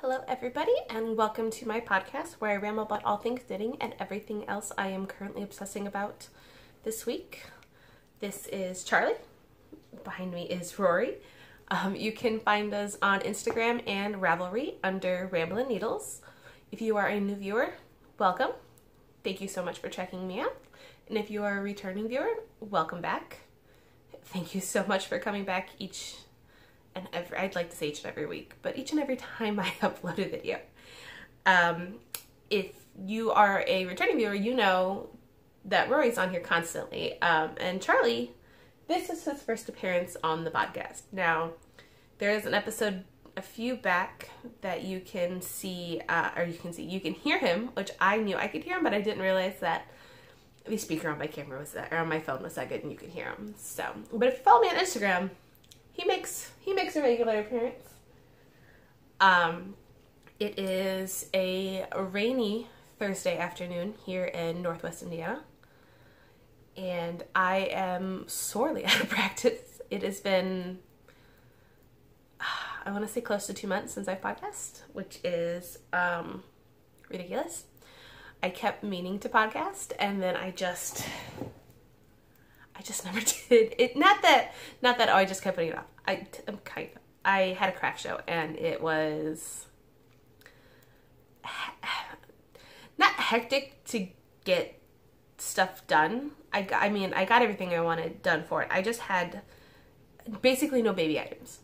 Hello everybody and welcome to my podcast where I ramble about all things knitting and everything else I am currently obsessing about this week. This is Charlie. Behind me is Rory. You can find us on Instagram and Ravelry under Ramblin Needles. If you are a new viewer, welcome. Thank you so much for checking me out. And if you are a returning viewer, welcome back. Thank you so much for coming back each and every, I'd like to say each and every week, but each and every time I upload a video. If you are a returning viewer, you know that Rory's on here constantly. And Charlie, this is his first appearance on the podcast. Now, there is an episode a few back that you can see, you can hear him, which I knew I could hear him, but I didn't realize that the speaker on my camera was that, or on my phone was that good and you could hear him. So, but if you follow me on Instagram, he makes a regular appearance. It is a rainy Thursday afternoon here in Northwest Indiana, and I am sorely out of practice. It has been, I want to say close to 2 months since I've podcast, which is ridiculous. I kept meaning to podcast, and then I just never did it. Not that oh, I just kept putting it off. I had a craft show and it was not hectic to get stuff done. I got everything I wanted done for it. I just had basically no baby items.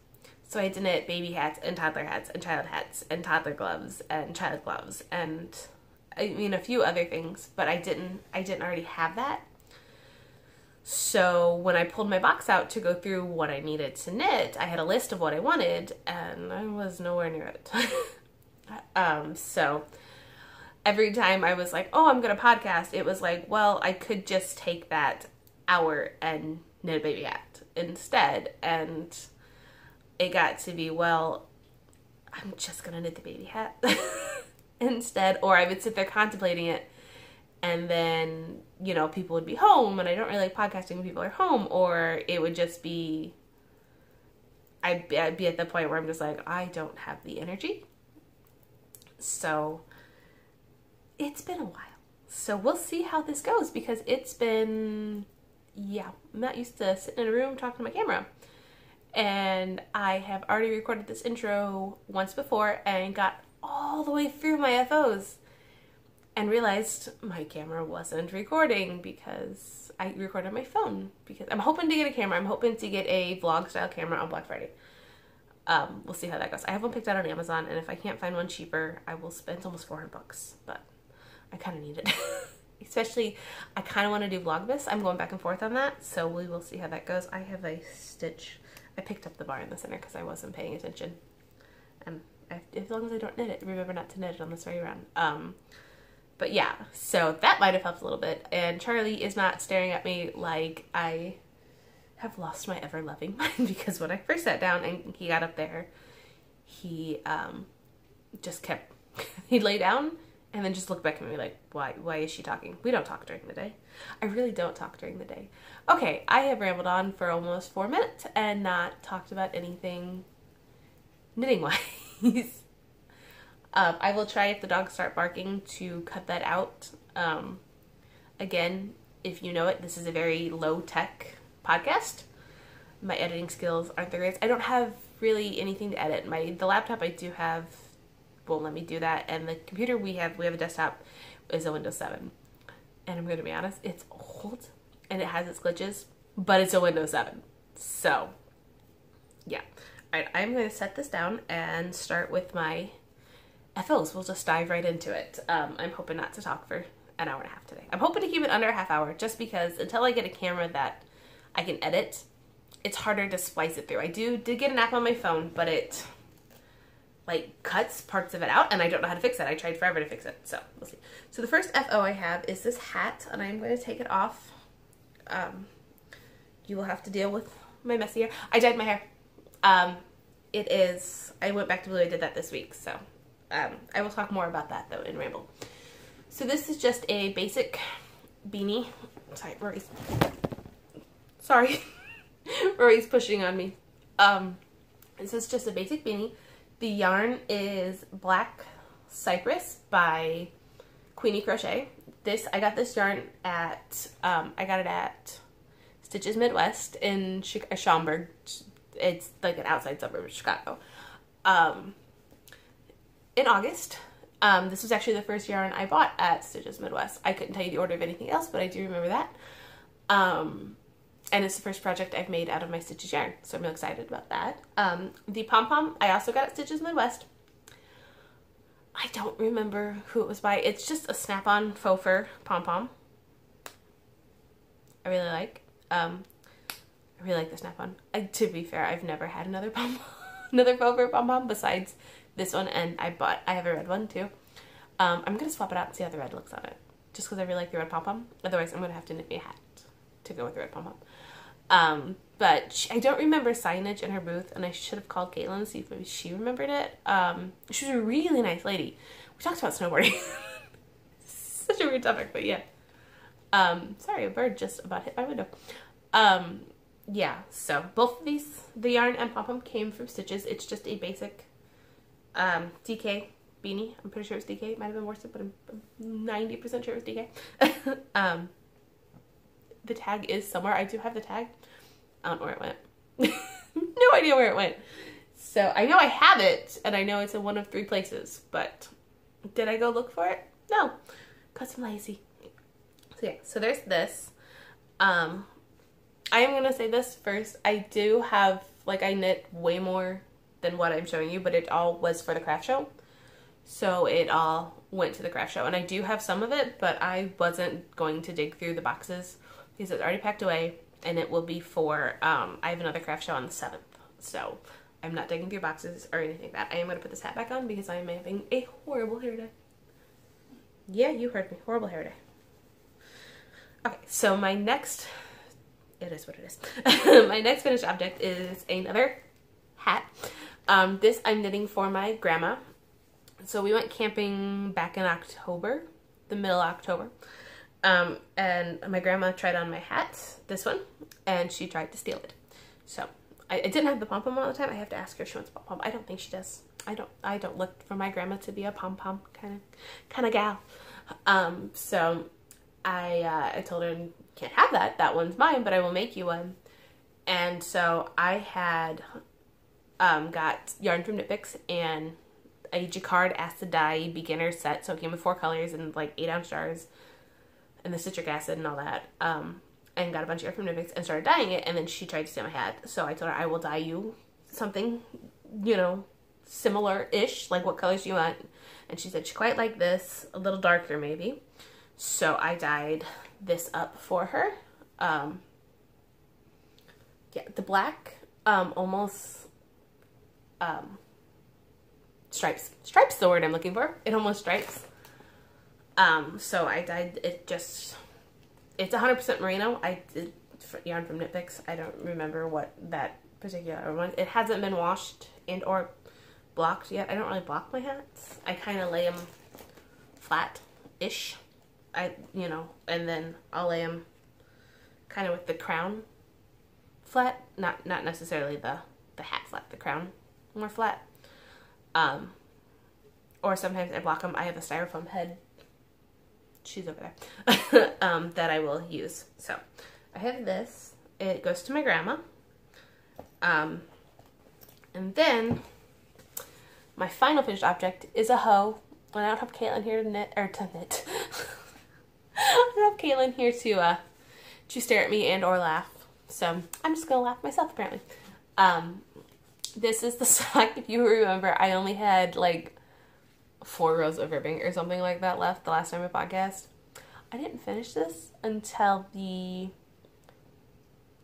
So I had to knit baby hats and toddler hats and child hats and toddler gloves and child gloves and a few other things, but I didn't already have that. So when I pulled my box out to go through what I needed to knit, I had a list of what I wanted, and I was nowhere near it. So every time I was like, oh, I'm going to podcast, it was like, well, I could just take that hour and knit a baby hat instead. And it got to be, well, I'm just going to knit the baby hat instead. Or I would sit there contemplating it. And then, people would be home, and I don't really like podcasting when people are home, or it would just be, I'd be at the point where I'm just like, I don't have the energy. So, it's been a while. So, we'll see how this goes, because it's been, I'm not used to sitting in a room talking to my camera. And I have already recorded this intro once before, and got all the way through my FOs. And realized my camera wasn't recording because I recorded on my phone. Because I'm hoping to get a camera. I'm hoping to get a vlog style camera on Black Friday. We'll see how that goes. I have one picked out on Amazon, and if I can't find one cheaper, I will spend almost $400. But I kind of need it. Especially, I kind of want to do Vlogmas. I'm going back and forth on that, so we will see how that goes. I have a stitch. I picked up the bar in the center because I wasn't paying attention. And as long as I don't knit it, remember not to knit it on this way around. But yeah, so that might have helped a little bit. And Charlie is not staring at me like I have lost my ever-loving mind, because when I first sat down and he got up there, he just kept, he'd lay down and then just look back at me like, why is she talking? We don't talk during the day. I really don't talk during the day. Okay, I have rambled on for almost 4 minutes and not talked about anything knitting-wise. I will try, if the dogs start barking, to cut that out. Again, if you know it, this is a very low-tech podcast. My editing skills aren't the greatest. I don't have really anything to edit. The laptop I do have won't let me do that, and the computer we have a desktop, is a Windows 7. And I'm going to be honest, it's old, and it has its glitches, but it's a Windows 7. So, yeah. Alright, I'm going to set this down and start with my FOs. We'll just dive right into it. I'm hoping not to talk for an hour and a half today. I'm hoping to keep it under a half hour, just because until I get a camera that I can edit, it's harder to splice it through. I did get an app on my phone, but it cuts parts of it out, and I don't know how to fix it. I tried forever to fix it, so we'll see. So the first FO I have is this hat, and I'm going to take it off. You will have to deal with my messy hair. I dyed my hair. I went back to blue. I did that this week, so I will talk more about that, though, in Ramble. So this is just a basic beanie. Sorry. Rory's pushing on me. This is just a basic beanie The yarn is Black Cypress by Queenie Crochet. I got this yarn at, I got it at Stitches Midwest in Schaumburg. It's like an outside suburb of Chicago. In August. This was actually the first yarn I bought at Stitches Midwest. I couldn't tell you the order of anything else, but I do remember that. And it's the first project I've made out of my Stitches yarn, so I'm real excited about that. The pom-pom I also got at Stitches Midwest. I don't remember who it was by. It's just a snap-on faux fur pom-pom. I really like. I really like the snap-on. To be fair, I've never had another another faux fur pom-pom besides this one, and I have a red one too. I'm gonna swap it out and see how the red looks on it, just because I really like the red pom-pom. Otherwise, I'm gonna have to knit me a hat to go with the red pom-pom. But I don't remember signage in her booth, and I should have called Caitlin to see if maybe she remembered it. She was a really nice lady. We talked about snowboarding. Such a weird topic, but yeah. Sorry, a bird just about hit my window. Yeah, so both of these, the yarn and pom-pom, came from Stitches. It's just a basic DK beanie. I'm pretty sure it's DK. It might have been worsted, but I'm 90% sure it was DK. The tag is somewhere. I do have the tag. I don't know where it went. No idea where it went. So I know I have it, and I know it's in one of 3 places, but did I go look for it? No, because I'm lazy. So yeah, so there's this. I am going to say this first. I do have, like, I knit way more than what I'm showing you, but it all was for the craft show. So it all went to the craft show, and I do have some of it, but I wasn't going to dig through the boxes because it's already packed away, and it will be for, I have another craft show on the 7th, so I'm not digging through boxes or anything like that. I am going to put this hat back on because I am having a horrible hair day. Yeah, you heard me. Horrible hair day. Okay, so my next, it is what it is. My next finished object is another hat. This I'm knitting for my grandma. So we went camping back in October, the middle of October. And my grandma tried on my hat, this one, and she tried to steal it. So I didn't have the pom-pom all the time. I have to ask her if she wants pom-pom. I don't think she does. I don't look for my grandma to be a pom-pom kind of gal. So I told her, you can't have that. That one's mine, but I will make you one. And so I had got yarn from Knit Picks and a jacquard acid dye beginner set. So it came with 4 colors and like 8-ounce jars and the citric acid and all that. And got a bunch of yarn from Knit Picks and started dyeing it. And then she tried to steal my hat. So I told her, I will dye you something, you know, similar-ish. Like, what colors do you want? And she said she quite liked this, a little darker maybe. So I dyed this up for her. Yeah, the black, almost, stripes. Stripes is the word I'm looking for. It almost stripes. So I dyed it just, it's 100% merino. I did yarn from Knit Picks. I don't remember what that particular one. It hasn't been washed and or blocked yet. I don't really block my hats. I kind of lay them flat-ish. You know, and then I'll lay them kind of with the crown flat. Not necessarily the hat flat, the crown more flat. Or sometimes I block them. I have a styrofoam head. She's over there. That I will use. So I have this. It goes to my grandma. And then my final finished object is a hoe. And I don't have Caitlin here to knit, or to knit. I don't have Caitlin here to stare at me and or laugh. So I'm just gonna laugh myself apparently. This is the sock. If you remember, I only had like 4 rows of ribbing or something like that left the last time I podcast. I didn't finish this until the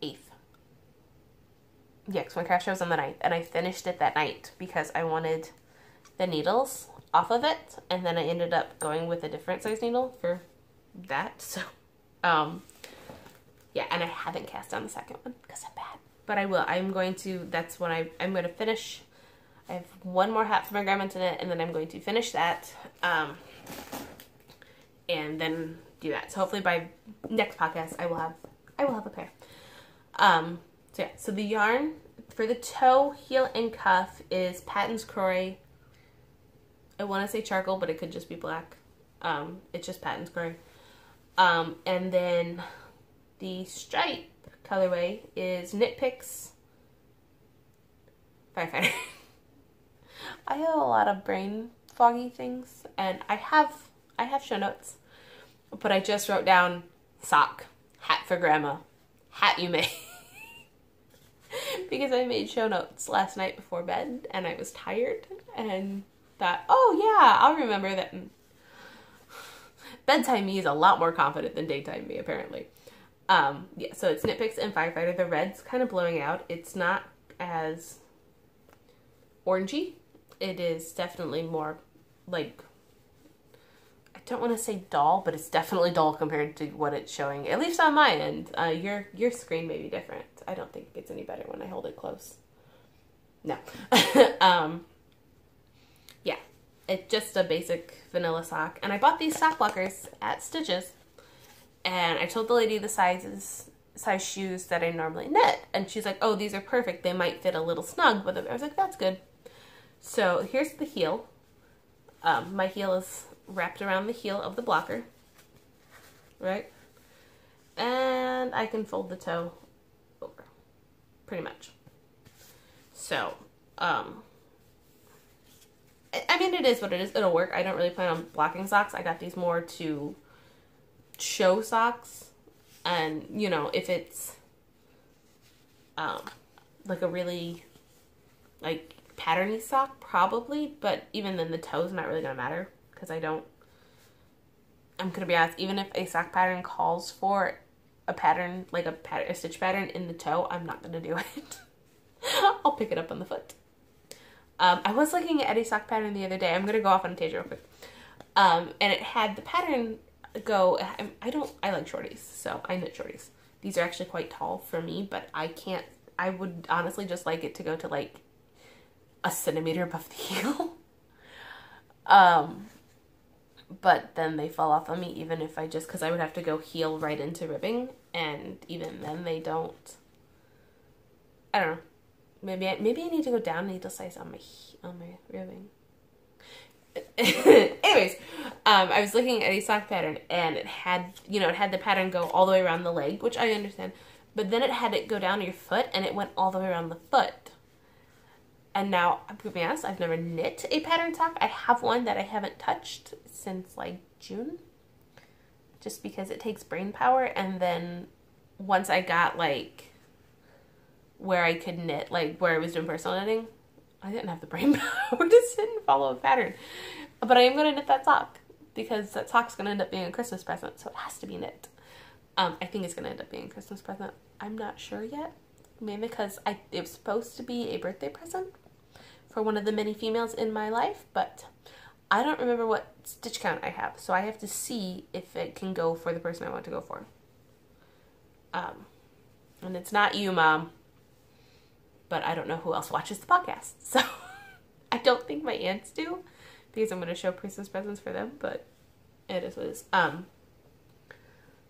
8th. Yeah, because my craft show was on the 9th, and I finished it that night because I wanted the needles off of it, and then I ended up going with a different size needle for that. So, yeah, and I haven't cast on the second one because I'm bad. But I will. I'm going to, that's when I'm going to finish. I have one more hat for my grandma to knit, and then I'm going to finish that, and then do that. So hopefully by next podcast, I will have a pair. So yeah, so the yarn For the toe, heel, and cuff is Patton's Croy. I want to say charcoal, but it could just be black. It's just Patton's Croy. And then the stripe colorway is Knit Picks Firefighter. I have a lot of brain foggy things, and I have show notes, but I just wrote down sock, hat for grandma, hat you may. Because I made show notes last night before bed, and I was tired, and thought, oh yeah, I'll remember that. Bedtime me is a lot more confident than daytime me, apparently. Yeah, so it's Knit Picks and Firefighter. The red's kind of blowing out. It's not as orangey. It is definitely more, like, I don't want to say dull, but it's definitely dull compared to what it's showing, at least on my end. Your screen may be different. I don't think it gets any better when I hold it close. No. Yeah, it's just a basic vanilla sock. And I bought these sock blockers at Stitches. And I told the lady the size shoes that I normally knit. And she's like, oh, these are perfect. They might fit a little snug with them. I was like, that's good. So here's the heel. My heel is wrapped around the heel of the blocker. Right? And I can fold the toe over. Pretty much. So, I mean, it is what it is. It'll work. I don't really plan on blocking socks. I got these more to show socks. And, you know, if it's, like a really, like, patterny sock, probably. But even then, the toe's not really going to matter. Because I'm going to be honest, even if a sock pattern calls for a pattern, like a stitch pattern in the toe, I'm not going to do it. I'll pick it up on the foot. I was looking at a sock pattern the other day. I'm going to go off on a tangent real quick. And it had the pattern go, I like shorties, so I knit shorties. These are actually quite tall for me, but I would honestly just like it to go to like a centimeter above the heel. But then they fall off on me even if because I would have to go heel right into ribbing, and even then they don't. I don't know. Maybe I need to go down needle size on my ribbing. Anyways, I was looking at a sock pattern, and it had the pattern go all the way around the leg, which I understand, but then it had it go down to your foot, and it went all the way around the foot. And now, to be honest, I've never knit a pattern sock. I have one that I haven't touched since like June, just because it takes brain power. And then once I got like where I could knit, like where I was doing personal knitting, I didn't have the brain power to sit and follow a pattern. But I am going to knit that sock because that sock's going to end up being a Christmas present, so it has to be knit. I think it's going to end up being a Christmas present. I'm not sure yet. Maybe because it was supposed to be a birthday present for one of the many females in my life, but I don't remember what stitch count I have, so I have to see if it can go for the person I want to go for. And it's not you, Mom, but I don't know who else watches the podcast, so I don't think my aunts do, because I'm going to show Christmas presents for them, but it is what it is.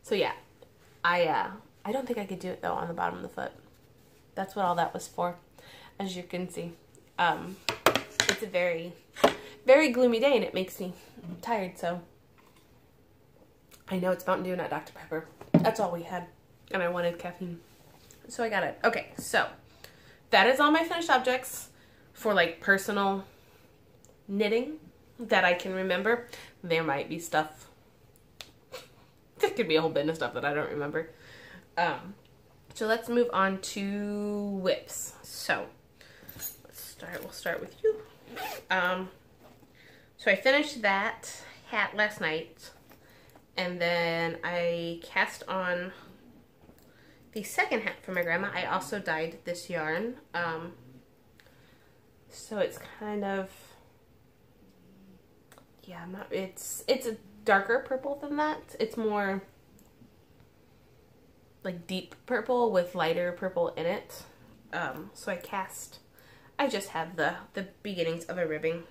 So yeah, I don't think I could do it though on the bottom of the foot. That's what all that was for, as you can see. It's a very, very gloomy day, and it makes me tired, so I know it's Mountain Dew, not Dr. Pepper. That's all we had, and I wanted caffeine, so I got it. Okay, so that is all my finished objects for like personal knitting that I can remember. There might be stuff, there could be a whole bin of stuff that I don't remember. So let's move on to whips. So we'll start with you. So I finished that hat last night, and then I cast on the second hat for my grandma. I also dyed this yarn. So it's kind of, yeah, it's a darker purple than that. It's more like deep purple with lighter purple in it. So I just have the beginnings of a ribbing.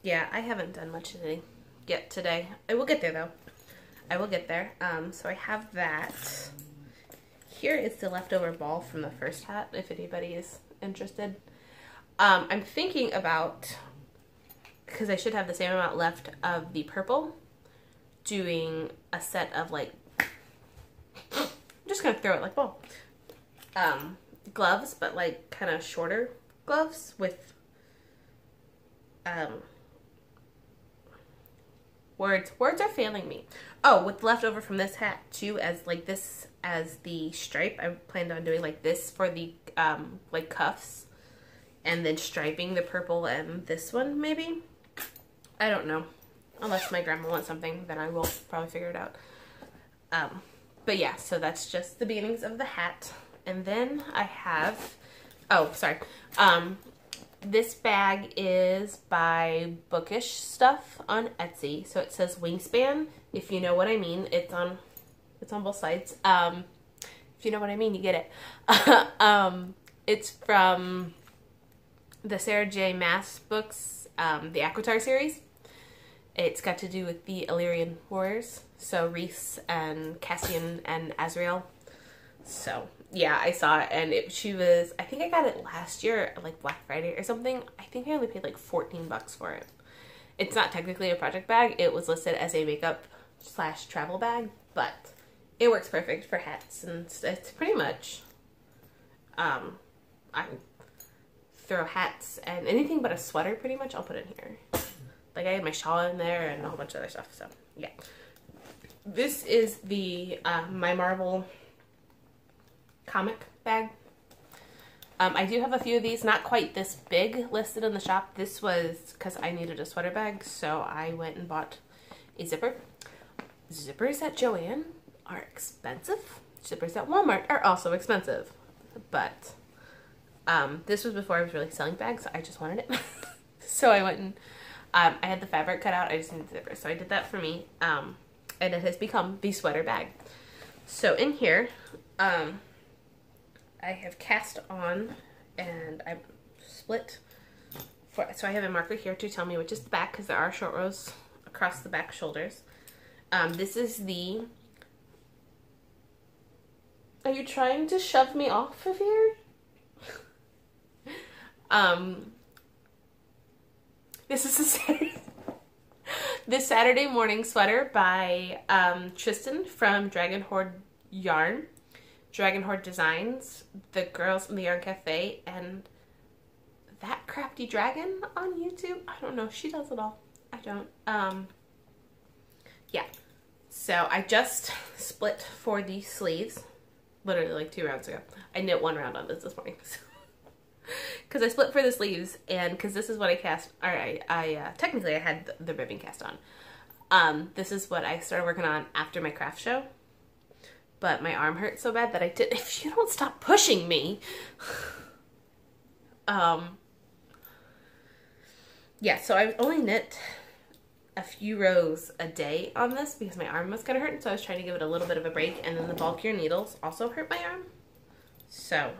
Yeah, I haven't done much knitting yet today. I will get there though. I will get there. So I have that here is the leftover ball from the first hat, if anybody is interested. I'm thinking about, because I should have the same amount left of the purple, doing a set of like, I'm just gonna throw it like ball. Gloves, but like kind of shorter gloves with words are failing me. Oh, with leftover from this hat too, as like this as the stripe. I planned on doing like this for the like cuffs, and then striping the purple and this one maybe. I don't know, unless my grandma wants something, then I will probably figure it out. But yeah, so that's just the beginnings of the hat. And then I have, oh, sorry. This bag is by Bookish Stuff on Etsy. So it says wingspan, if you know what I mean. It's on both sides. If you know what I mean, you get it. It's from the Sarah J. Maas books, the Aquitar series. It's got to do with the Illyrian warriors. So Rhys and Cassian and Azrael. So yeah, I saw it, and she was, I think I got it last year, like Black Friday or something. I think I only paid like $14 for it. It's not technically a project bag. It was listed as a makeup / travel bag, but it works perfect for hats, and it's pretty much, I throw hats and anything but a sweater pretty much I'll put in here. Like I had my shawl in there and a whole bunch of other stuff, so yeah. This is the My Marvel comic bag. I do have a few of these, not quite this big, listed in the shop. This was because I needed a sweater bag, so I went and bought a zipper. Zippers at Joann are expensive. Zippers at Walmart are also expensive. But this was before I was really selling bags. I just wanted it. So I went and I had the fabric cut out. I just needed the zipper. So I did that for me. And it has become the sweater bag. So in here, I have cast on, and I split so I have a marker here to tell me which is the back, because there are short rows across the back shoulders. This is the, are you trying to shove me off of here? This is a Saturday, this Saturday morning sweater by Tristan from Dragon Horde Yarn. Dragon Horde Designs, the girls in the Yarn Cafe, and That Crafty Dragon on YouTube. I don't know. She does it all. I don't. Yeah. So I just split for the sleeves, literally like 2 rounds ago. I knit 1 round on this morning. Because I split for the sleeves, and because this is what I cast, or I technically I had the ribbon cast on. This is what I started working on after my craft show. But my arm hurt so bad that I did. If you don't stop pushing me. Yeah, so I only knit a few rows a day on this because my arm was kind of hurting. So I was trying to give it a little bit of a break. And then the bulkier needles also hurt my arm. So,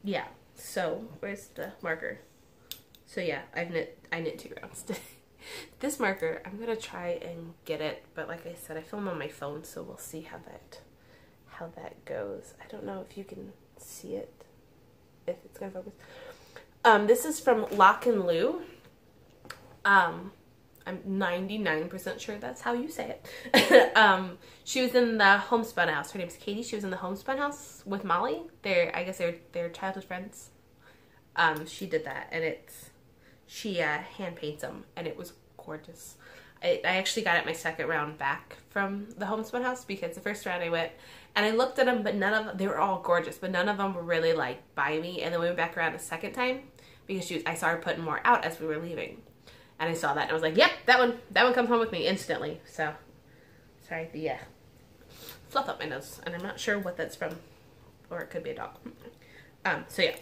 yeah. So, where's the marker? So yeah, I knit 2 rounds today. This marker, I'm gonna try and get it, but like I said, I film on my phone, so we'll see how that goes. I don't know if you can see it, if it's gonna focus. This is from Lock and Lou. I'm 99% sure that's how you say it. She was in the Homespun House. Her name's Katie. She was in the Homespun House with Molly. I guess they're childhood friends. She did that, and she hand paints them, and it was gorgeous. I actually got it my second round back from the Homespun House, because the first round I went and I looked at them, but none of them, they were all gorgeous, but none of them were really like by me. And then we went back around a second time because I saw her putting more out as we were leaving, and I saw that and I was like, yep, that one comes home with me instantly. So sorry, the fluff up my nose, and I'm not sure what that's from, or it could be a dog. So yeah,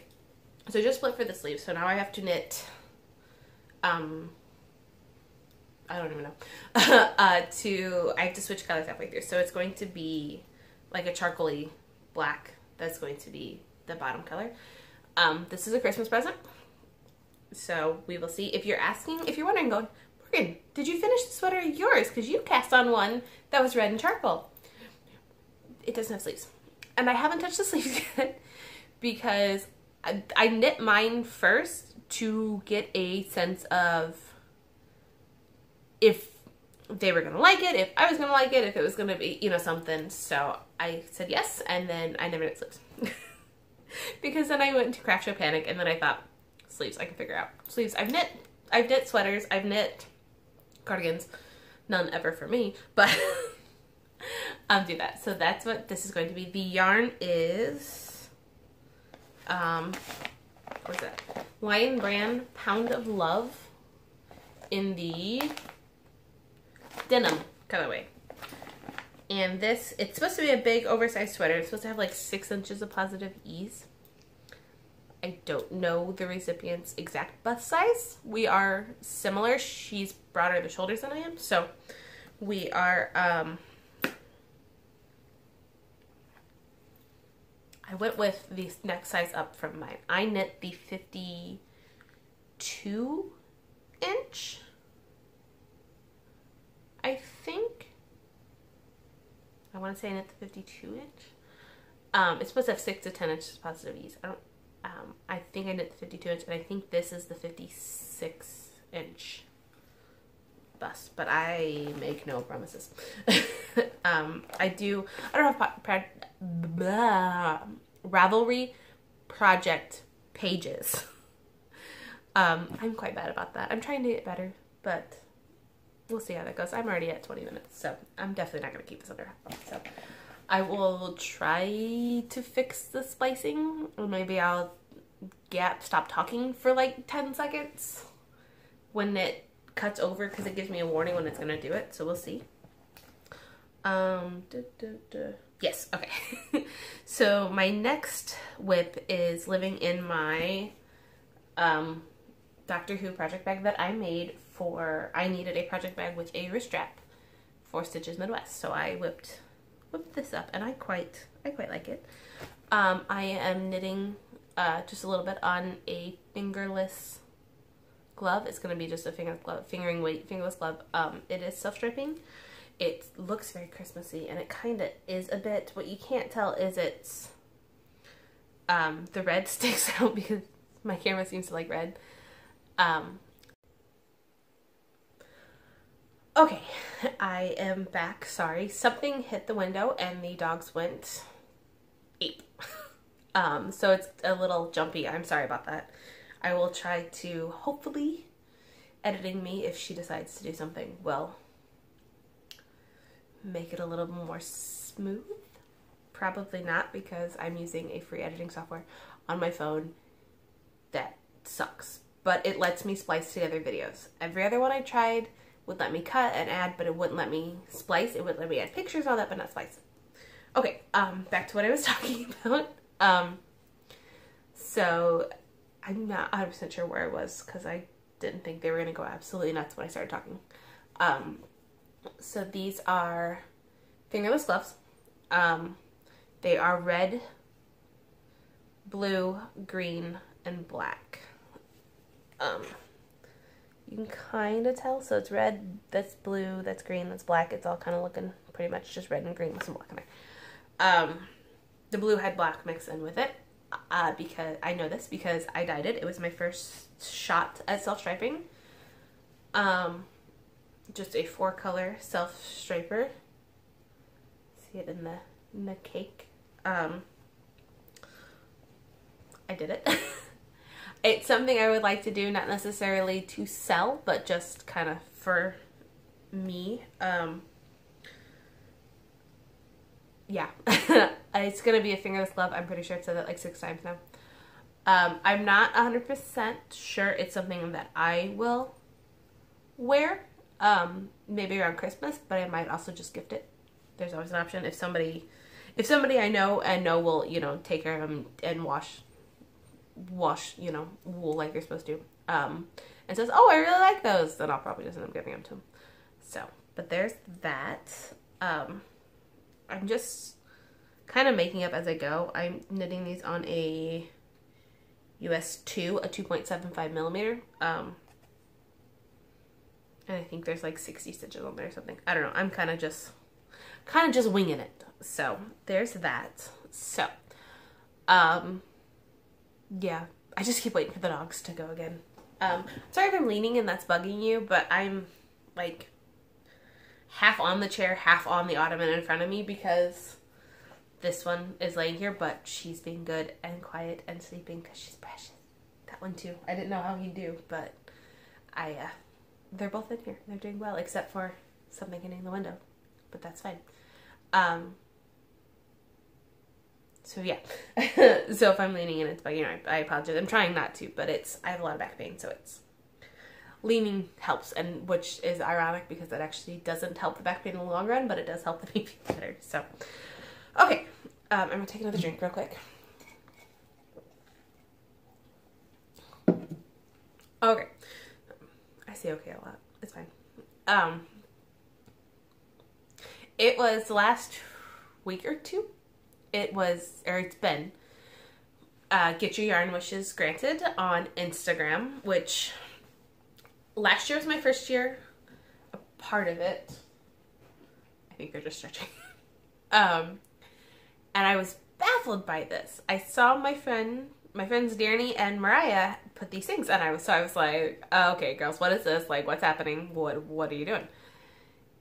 so just split for the sleeves. So now I have to knit. I don't even know. I have to switch colors halfway through. So it's going to be like a charcoaly black. That's going to be the bottom color. This is a Christmas present. So we will see. If you're wondering, going, Morgan, did you finish the sweater of yours? Because you cast on one that was red and charcoal. it doesn't have sleeves. And I haven't touched the sleeves yet because I knit mine first to get a sense of if they were gonna like it, if I was gonna like it, if it was gonna be, you know, something. So I said yes, and then I never knit sleeves. Because then I went into craft show panic, and then I thought, sleeves, I can figure out. Sleeves, I've knit sweaters, I've knit cardigans, none ever for me, but do that. So that's what this is going to be. The yarn is, what's that? Lion Brand Pound of Love in the denim colorway. And this, it's supposed to be a big oversized sweater. It's supposed to have like 6 inches of positive ease. I don't know the recipient's exact bust size. We are similar. She's broader in the shoulders than I am. So we are, I went with the next size up from mine. I knit the 52 inch, I think. I want to say I knit the 52 inch. It's supposed to have 6 to 10 inches positive ease. I think I knit the 52 inch, and I think this is the 56 inch bust, but I make no promises. I don't have Ravelry project pages. I'm quite bad about that. I'm trying to get better, but we'll see how that goes. I'm already at 20 minutes, so I'm definitely not going to keep this under half. So I will try to fix the splicing, or maybe I'll stop talking for like 10 seconds when it cuts over, because it gives me a warning when it's going to do it, so we'll see. Yes, okay. So my next whip is living in my Doctor Who project bag that I made for, I needed a project bag with a wrist strap for Stitches Midwest, so I whipped this up, and I quite like it. I am knitting just a little bit on a fingerless glove. It's going to be just a fingerless glove. It is self-striping. It looks very Christmassy, and it kind of is a bit. What you can't tell is it's the red sticks out because my camera seems to like red. Okay, I am back. Sorry, something hit the window and the dogs went ape. So it's a little jumpy. I'm sorry about that. I will try to, hopefully, editing me, if she decides to do something, will make it a little more smooth. Probably not, because I'm using a free editing software on my phone that sucks. But it lets me splice together videos. Every other one I tried would let me cut and add, but it wouldn't let me splice. It would let me add pictures and all that, but not splice. Okay, back to what I was talking about. So I'm not 100% sure where I was, because I didn't think they were going to go absolutely nuts when I started talking. So these are fingerless gloves. They are red, blue, green, and black. You can kind of tell. So it's red, that's blue, that's green, that's black. It's all kind of looking pretty much just red and green with some black in there. The blue had black mixed in with it. Because I know this because I dyed it. It was my first shot at self-striping. Just a 4-color self-striper. See it in the cake. I did it. It's something I would like to do, not necessarily to sell, but just kind of for me. Yeah. It's going to be a fingerless glove. I'm pretty sure I've said that like 6 times now. I'm not 100% sure it's something that I will wear. Maybe around Christmas, but I might also just gift it. There's always an option. If somebody I know will, you know, take care of them and wash, you know, wool like you're supposed to, and says, oh, I really like those, then I'll probably just end up giving them to them. So, but there's that. I'm just kind of making up as I go. I'm knitting these on a US 2, a 2.75 millimeter. And I think there's like 60 stitches on there or something. I don't know. I'm kind of just winging it. So there's that. So, yeah, I just keep waiting for the dogs to go again. Sorry if I'm leaning and that's bugging you, but I'm like half on the chair, half on the ottoman in front of me because this one is laying here, but she's being good and quiet and sleeping because she's precious. That one too. I didn't know how he'd do, but they're both in here. They're doing well, except for something hitting the window, but that's fine. So yeah. So if I'm leaning and it's bugging you, I apologize. I'm trying not to, but I have a lot of back pain, so it's leaning helps, and which is ironic because that actually doesn't help the back pain in the long run, but it does help the knee feel better. So, okay, I'm gonna take another drink real quick. Okay, I say okay a lot. It's fine. It was the last week or two. It's been Get Your Yarn Wishes Granted on Instagram, which last year was my first year, a part of it. I think they're just stretching. And I was baffled by this. I saw my friends Danny and Mariah put these things, and I was like, oh, okay, girls, what is this? Like, what's happening? What are you doing?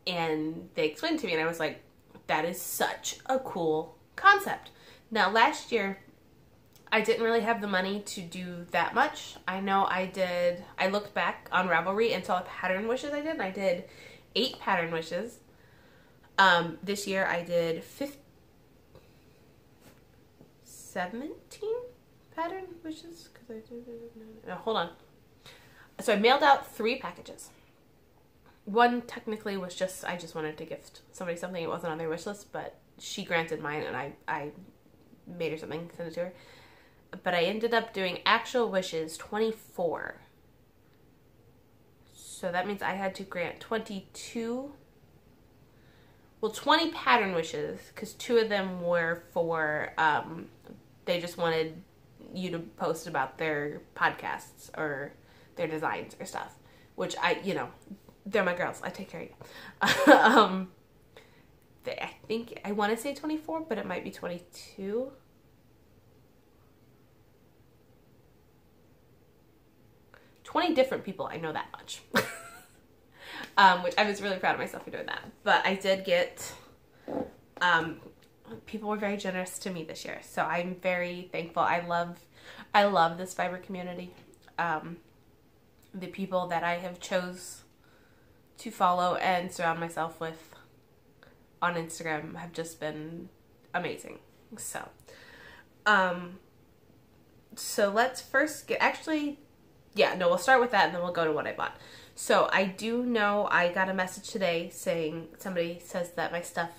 And they explained to me, and I was like, that is such a cool concept. Now, last year, I didn't really have the money to do that much. I know I looked back on Ravelry and saw the pattern wishes I did, and I did 8 pattern wishes. This year I did 17 pattern wishes, because I did, no, hold on. So I mailed out 3 packages. One technically was I just wanted to gift somebody something. It wasn't on their wish list, but she granted mine, and I made her something, sent it to her. But I ended up doing actual wishes 24. So that means I had to grant 20 pattern wishes, because 2 of them were for, they just wanted you to post about their podcasts or their designs or stuff, which they're my girls. I take care of you. I think, I want to say 24, but it might be 22. Different people, I know that much. Which I was really proud of myself for doing that. But I did get, people were very generous to me this year, so I'm very thankful. I love this fiber community. The people that I have chose to follow and surround myself with on Instagram have just been amazing. So let's first we'll start with that and then we'll go to what I bought. So I do know I got a message today saying, somebody says that my stuff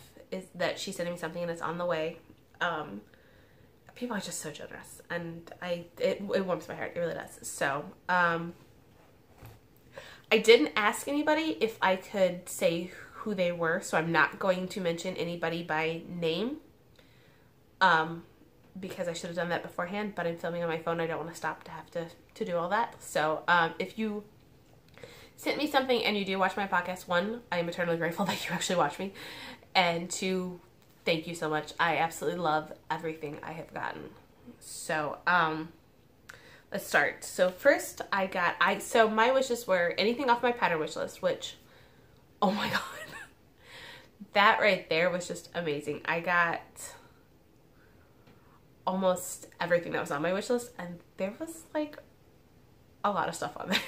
that she's sending me something and it's on the way. People are just so generous, and it warms my heart. It really does. So, I didn't ask anybody if I could say who they were, so I'm not going to mention anybody by name. Because I should have done that beforehand, but I'm filming on my phone. I don't want to stop to have to do all that. So, if you sent me something and you do watch my podcast, 1, I am eternally grateful that you actually watch me. And 2, thank you so much. I absolutely love everything I have gotten. So, let's start. So first so my wishes were anything off my pattern wish list, which, oh my God, that right there was just amazing. I got almost everything that was on my wish list, and there was like a lot of stuff on there.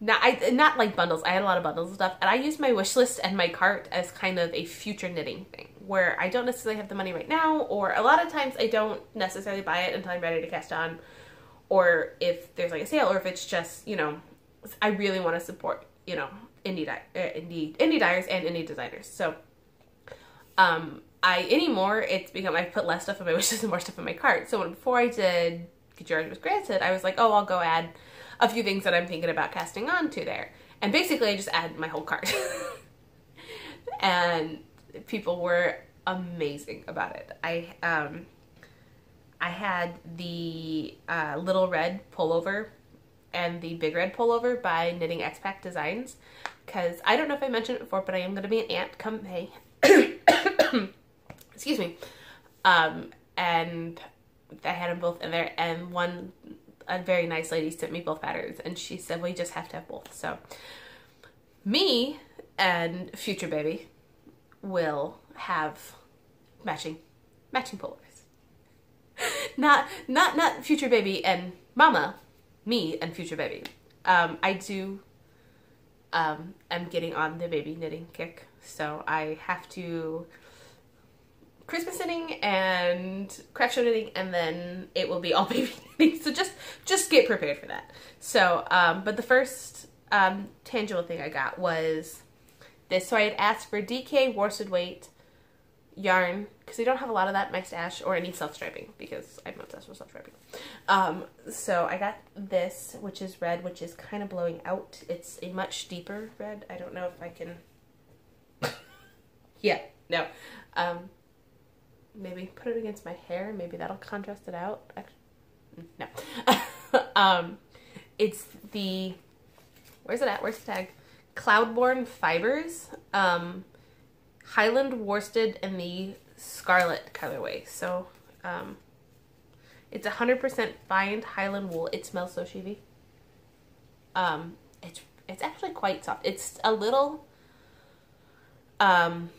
Not like bundles. I had a lot of bundles of stuff, and I used my wish list and my cart as kind of a future knitting thing, where I don't necessarily have the money right now, or a lot of times I don't necessarily buy it until I'm ready to cast on, or if there's like a sale, or if it's just, I really want to support, indie dyers and indie designers. So, anymore, it's become, I put less stuff in my wishes and more stuff in my cart. So before I did Get Your Yarn Was Granted, I was like, oh, I'll go add a few things that I'm thinking about casting on to there. And basically I just added my whole cart. And people were amazing about it. I had the little red pullover and the big red pullover by Knitting Expat Designs, because I don't know if I mentioned it before, but I am going to be an aunt come May. Excuse me. And I had them both in there, and a very nice lady sent me both patterns, and she said, well, you just have to have both. So me and future baby will have matching polos. Not future baby and mama, me and future baby. I do, I'm getting on the baby knitting kick, so I have to Christmas knitting and craft show knitting, and then it will be all baby knitting. So just get prepared for that. So, but the first tangible thing I got was this. So I had asked for DK worsted weight yarn because I don't have a lot of that in my stash, or any self-striping because I'm obsessed with self-striping. So I got this, which is red, which is kind of blowing out. It's a much deeper red. I don't know if I can. Yeah, no. Maybe put it against my hair. Maybe that'll contrast it out. Actually, no. It's the, where's it at? Where's the tag? Cloudborne Fibers. Highland worsted in the scarlet colorway. So, it's 100% fine Highland wool. It smells so sheavy. It's actually quite soft. It's a little, oh,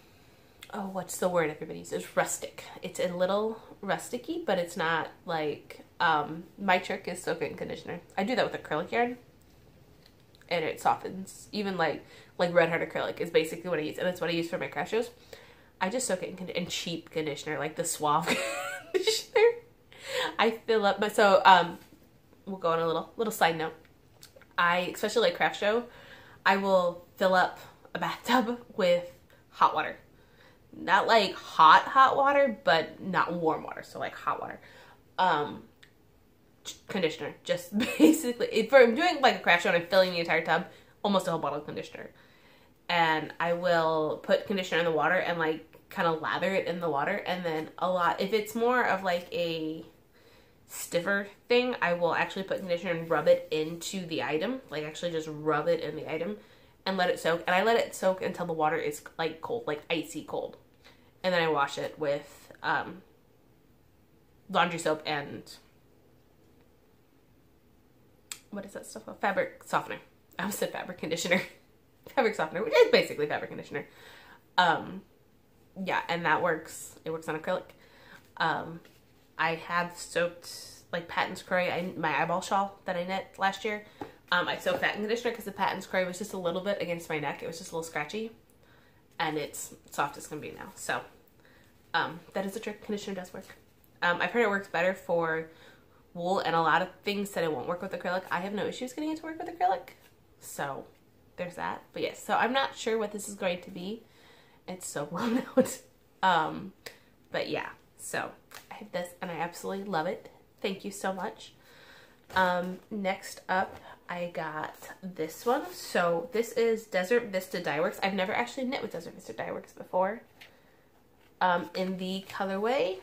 what's the word everybody uses? Rustic. It's a little rusticy, but it's not like, my trick is soak it in conditioner. I do that with acrylic yarn, and it softens. Even like Red Heart acrylic is basically what I use, and that's what I use for my craft shows. I just soak it in cheap conditioner, like the Suave conditioner. I fill up, so, we'll go on a little side note. Especially like craft show, I will fill up a bathtub with hot water. Not like hot water, but not warm water. So like hot water. Conditioner. Just basically, if I'm doing like a craft show and I'm filling the entire tub, almost a whole bottle of conditioner. And I will put conditioner in the water and like kind of lather it in the water. And then if it's more of like a stiffer thing, I will actually put conditioner and rub it into the item. Like actually just rub it in the item and let it soak. And I let it soak until the water is like cold, like icy cold. And then I wash it with laundry soap and what is that stuff called? Fabric softener. I almost said fabric conditioner. Fabric softener, which is basically fabric conditioner. Yeah, and that works. It works on acrylic. I have soaked like Patton's Croy, my eyeball shawl that I knit last year. I soaked that in conditioner because the Patton's Croy was just a little bit against my neck. It was just a little scratchy. And it's soft as can be now. So, that is a trick. Conditioner does work. I've heard it works better for wool, and a lot of things that it won't work with acrylic. I have no issues getting it to work with acrylic. So, there's that. But yes, so I'm not sure what this is going to be. It's so blown out. But yeah, so I have this and I absolutely love it. Thank you so much. Next up, I got this one. So this is Desert Vista Dyeworks. I've never actually knit with Desert Vista Dyeworks before. In the colorway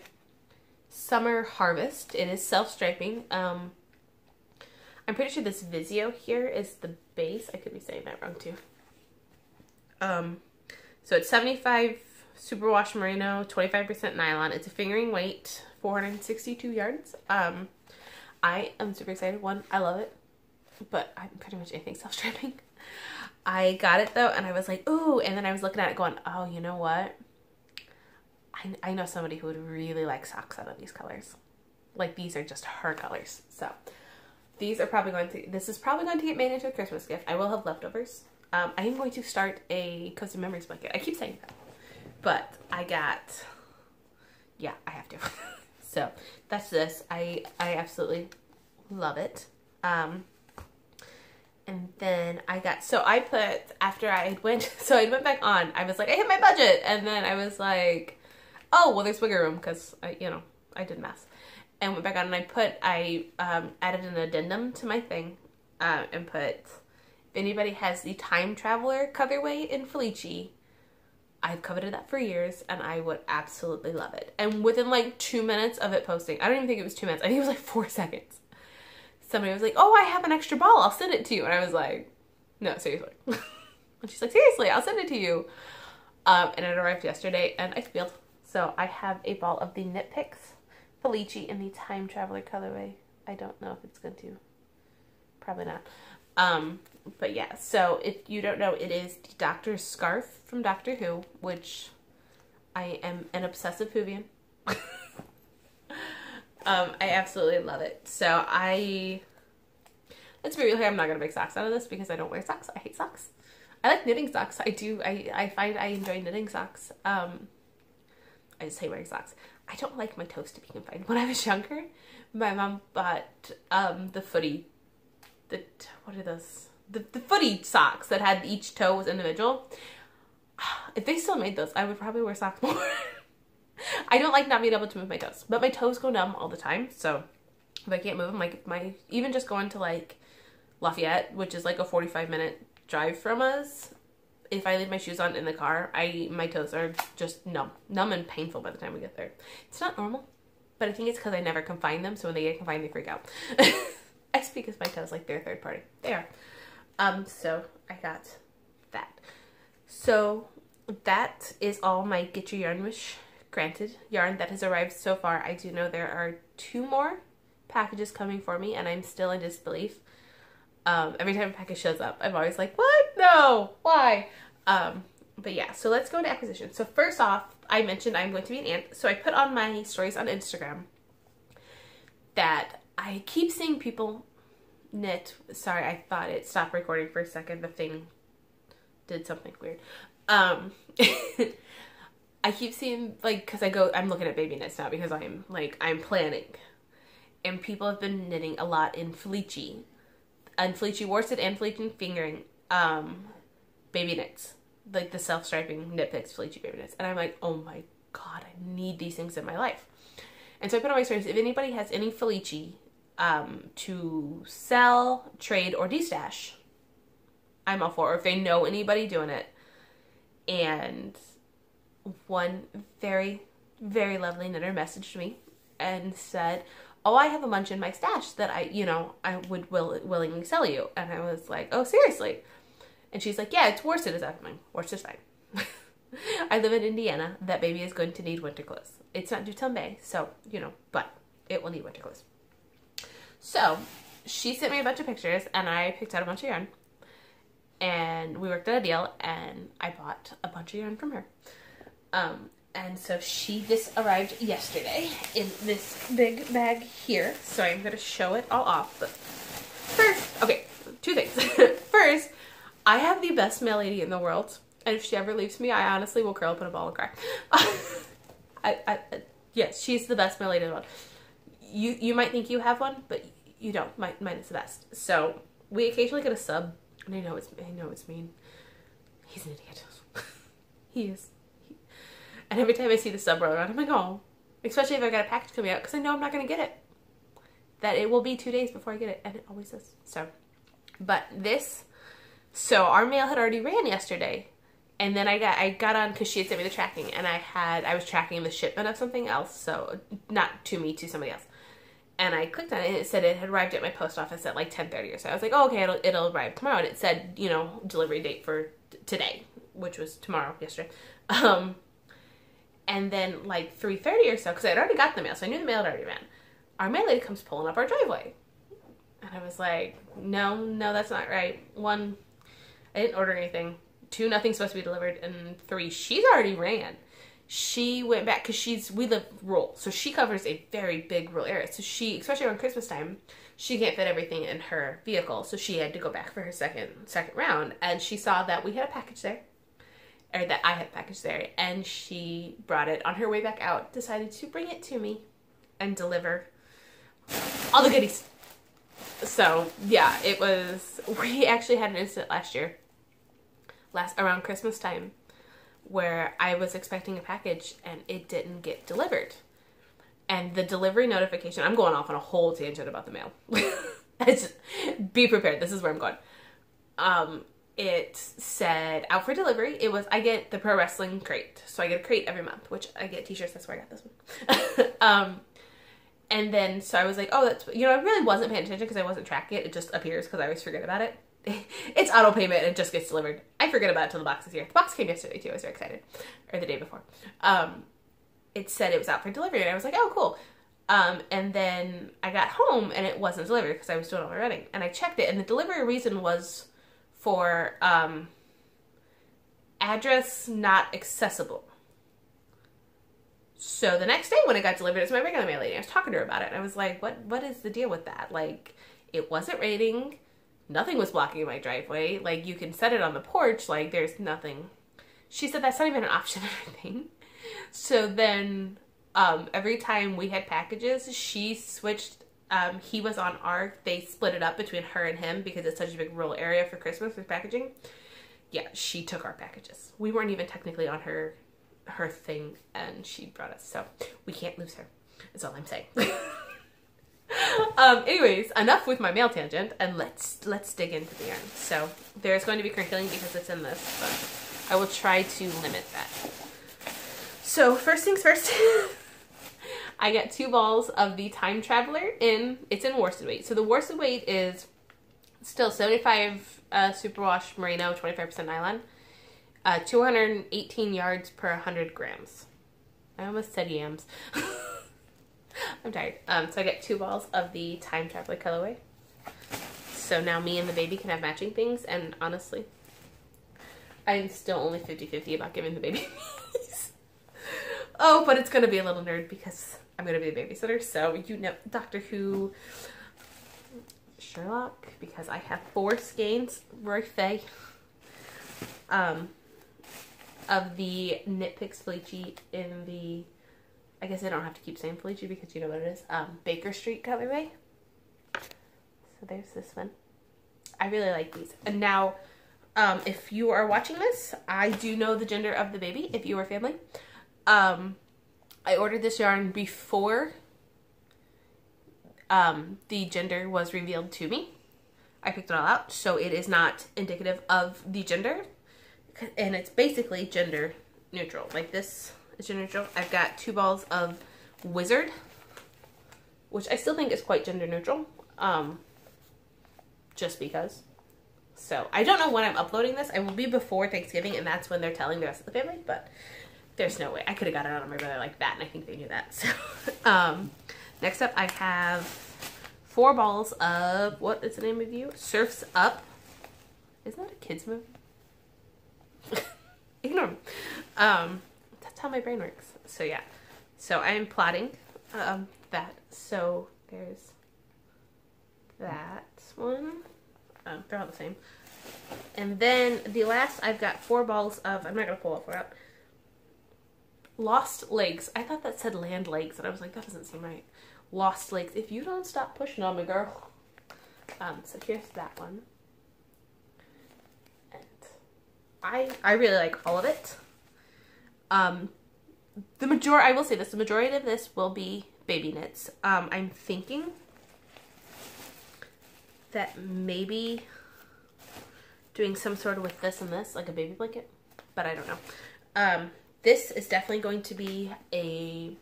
Summer Harvest. It is self-striping. I'm pretty sure this Vizio here is the base. I could be saying that wrong too. So it's 75 superwash merino, 25% nylon. It's a fingering weight, 462 yards. I am super excited. One, I love it, but I'm pretty much anything self-striping. I got it though, and I was like, ooh, and then I was looking at it going, oh, you know what? I know somebody who would really like socks out of these colors. Like, these are just her colors. So, this is probably going to get made into a Christmas gift. I will have leftovers. I am going to start a Cozy Memories blanket. I keep saying that. But yeah, I have to. So, that's this. I absolutely love it. And then I got, so I put, after I went back on, I was like, I hit my budget. And then I was like, oh, well, there's wiggle room because I did math. And went back on and I added an addendum to my thing and put, if anybody has the Time Traveler colorway in Felici, I've coveted that for years and I would absolutely love it. And within like 2 minutes of it posting, I don't even think it was 2 minutes, I think it was like 4 seconds. Somebody was like, oh, I have an extra ball, I'll send it to you. And I was like, no, seriously. And she's like, seriously, I'll send it to you. And it arrived yesterday and I squealed. So I have a ball of the Knit Picks Felici in the Time Traveler colorway. I don't know if it's going to. Probably not. But yeah, so if you don't know, it is the Doctor's Scarf from Doctor Who, which I am an obsessive Whovian. I absolutely love it. So let's be real here, I'm not going to make socks out of this because I don't wear socks. I hate socks. I like knitting socks. I do. I find I enjoy knitting socks. I just hate wearing socks. I don't like my toes to be confined. When I was younger, my mom bought the footy. What are those? The footy socks that had each toe was individual. If they still made those, I would probably wear socks more. I don't like not being able to move my toes, but my toes go numb all the time. So if I can't move them, like even just going to like Lafayette, which is like a 45-minute drive from us, if I leave my shoes on in the car, my toes are just numb and painful by the time we get there. It's not normal, but I think it's because I never confine them. So when they get confined, they freak out. I speak as my toes like they're third party. They are. So I got that. So that is all my Get Your Yarn Wish Granted yarn that has arrived so far. I do know there are 2 more packages coming for me, and I'm still in disbelief. Every time a package shows up, I'm always like, what? No, why? But yeah, so let's go into acquisition. So first off, I mentioned I'm going to be an aunt. So I put on my stories on Instagram that I keep seeing people knit. Sorry, I thought it stopped recording for a second. The thing did something weird. I keep seeing, like, because I'm looking at baby knits now because I'm planning. And people have been knitting a lot in Felici. And Felici worsted and Felici fingering baby knits. Like the self-striping Knit Picks Felici baby knits. And I'm like, oh my god, I need these things in my life. And so I put on my stories, if anybody has any Felici to sell, trade, or destash, I'm all for. Or if they know anybody doing it. And one very, very lovely knitter messaged me and said, oh, I have a bunch in my stash that I would willingly sell you. And I was like, oh, seriously? And she's like, yeah, it's worsted. Is that fine? Worsted's fine. I live in Indiana. That baby is going to need winter clothes. It's not due till May, so, but it will need winter clothes. So she sent me a bunch of pictures, and I picked out a bunch of yarn. And we worked out a deal, and I bought a bunch of yarn from her. And so this arrived yesterday in this big bag here. So I'm going to show it all off. But first, okay, 2 things. First, I have the best mail lady in the world. And if she ever leaves me, I honestly will curl up in a ball and cry. Yes, she's the best mail lady in the world. You might think you have one, but you don't. Mine is the best. So we occasionally get a sub. And I know it's mean. He's an idiot. He is. And every time I see the sub roll around, I'm like, oh. Especially if I got a package coming out, because I know I'm not going to get it. That it will be 2 days before I get it. And it always is. So, but this. So our mail had already ran yesterday. And then I got on, because she had sent me the tracking. And I was tracking the shipment of something else. So, not to me, to somebody else. And I clicked on it, and it said it had arrived at my post office at like 10:30 or so. I was like, oh, okay, it'll arrive tomorrow. And it said, delivery date for today, which was tomorrow, yesterday. And then like 3:30 or so, because I had already got the mail, so I knew the mail had already ran. Our mail lady comes pulling up our driveway. And I was like, no, that's not right. 1, I didn't order anything. 2, nothing's supposed to be delivered. And 3, she's already ran. She went back, because we live rural, so she covers a very big rural area. So she, especially around Christmas time, she can't fit everything in her vehicle, so she had to go back for her second round. And she saw that we had a package there, or that I had a package there, and she brought it on her way back out, decided to bring it to me and deliver all the goodies. So yeah, we actually had an incident last year, around Christmas time, where I was expecting a package and it didn't get delivered. And the delivery notification, I'm going off on a whole tangent about the mail. Be prepared, this is where I'm going. It said out for delivery. I get the pro wrestling crate. So I get a crate every month, which I get t-shirts, that's where I got this one. And then, so I was like, oh, that's, I really wasn't paying attention because I wasn't tracking it. It just appears because I always forget about it. It's auto payment and it just gets delivered. I forget about it till the box is here. The box came yesterday too. I was very excited. Or the day before. it said it was out for delivery, and I was like, oh, cool. And then I got home and it wasn't delivered because I was doing all my running, and I checked it, and the delivery reason was for address not accessible. So the next day when it got delivered, it's my regular mail lady. I was talking to her about it, and I was like, what is the deal with that? Like, it wasn't raining. Nothing was blocking my driveway. Like, you can set it on the porch. Like, there's nothing. She said that's not even an option or anything. So then, every time we had packages, she switched. He was on they split it up between her and him because it's such a big rural area for Christmas with packaging. Yeah, she took our packages. We weren't even technically on her thing, and she brought us. So we can't lose her. That's all I'm saying. Anyways, enough with my mail tangent, and let's dig into the yarn. So there's going to be crinkling because it's in this, but I will try to limit that. So first things first, I got 2 balls of the Time Traveler it's in worsted weight. So the worsted weight is still 75 superwash merino, 25% nylon, 218 yards per 100 grams. I almost said yams. I'm tired. So I got 2 balls of the Time Traveler colorway. So now me and the baby can have matching things, and honestly, I'm still only 50-50 about giving the baby these. Oh, but it's going to be a little nerd because I'm going to be the babysitter. So, you know, Doctor Who, Sherlock, because I have 4 skeins, Roy Faye, of the Knit Picks Felici in the, I guess I don't have to keep saying Felici because you know what it is, Baker Street colorway. So there's this one. I really like these. And now, if you are watching this, I do know the gender of the baby, if you are family. I ordered this yarn before the gender was revealed to me. I picked it all out, so it is not indicative of the gender, and it's basically gender neutral. Like, this is gender neutral. I've got 2 balls of Wizard, which I still think is quite gender neutral, just because. So I don't know when I'm uploading this. I will be before Thanksgiving, and that's when they're telling the rest of the family, but there's no way. I could have got it out of my brother like that, and I think they knew that. So, next up, I have 4 balls of, what is the name of you? Surf's Up. Isn't that a kid's movie? Ignore me. That's how my brain works. So, yeah. So, I am plotting that. So, there's that one. They're all the same. And then the last, I've got 4 balls of, I'm not going to pull all 4 out. Lost Legs. I thought that said Land Legs, and I was like, that doesn't seem right. Lost Legs. If you don't stop pushing on me, girl. So here's that one. And I really like all of it. I will say this, the majority of this will be baby knits. I'm thinking that maybe doing some sort of with this and this, like a baby blanket, but I don't know. This is definitely going to be a,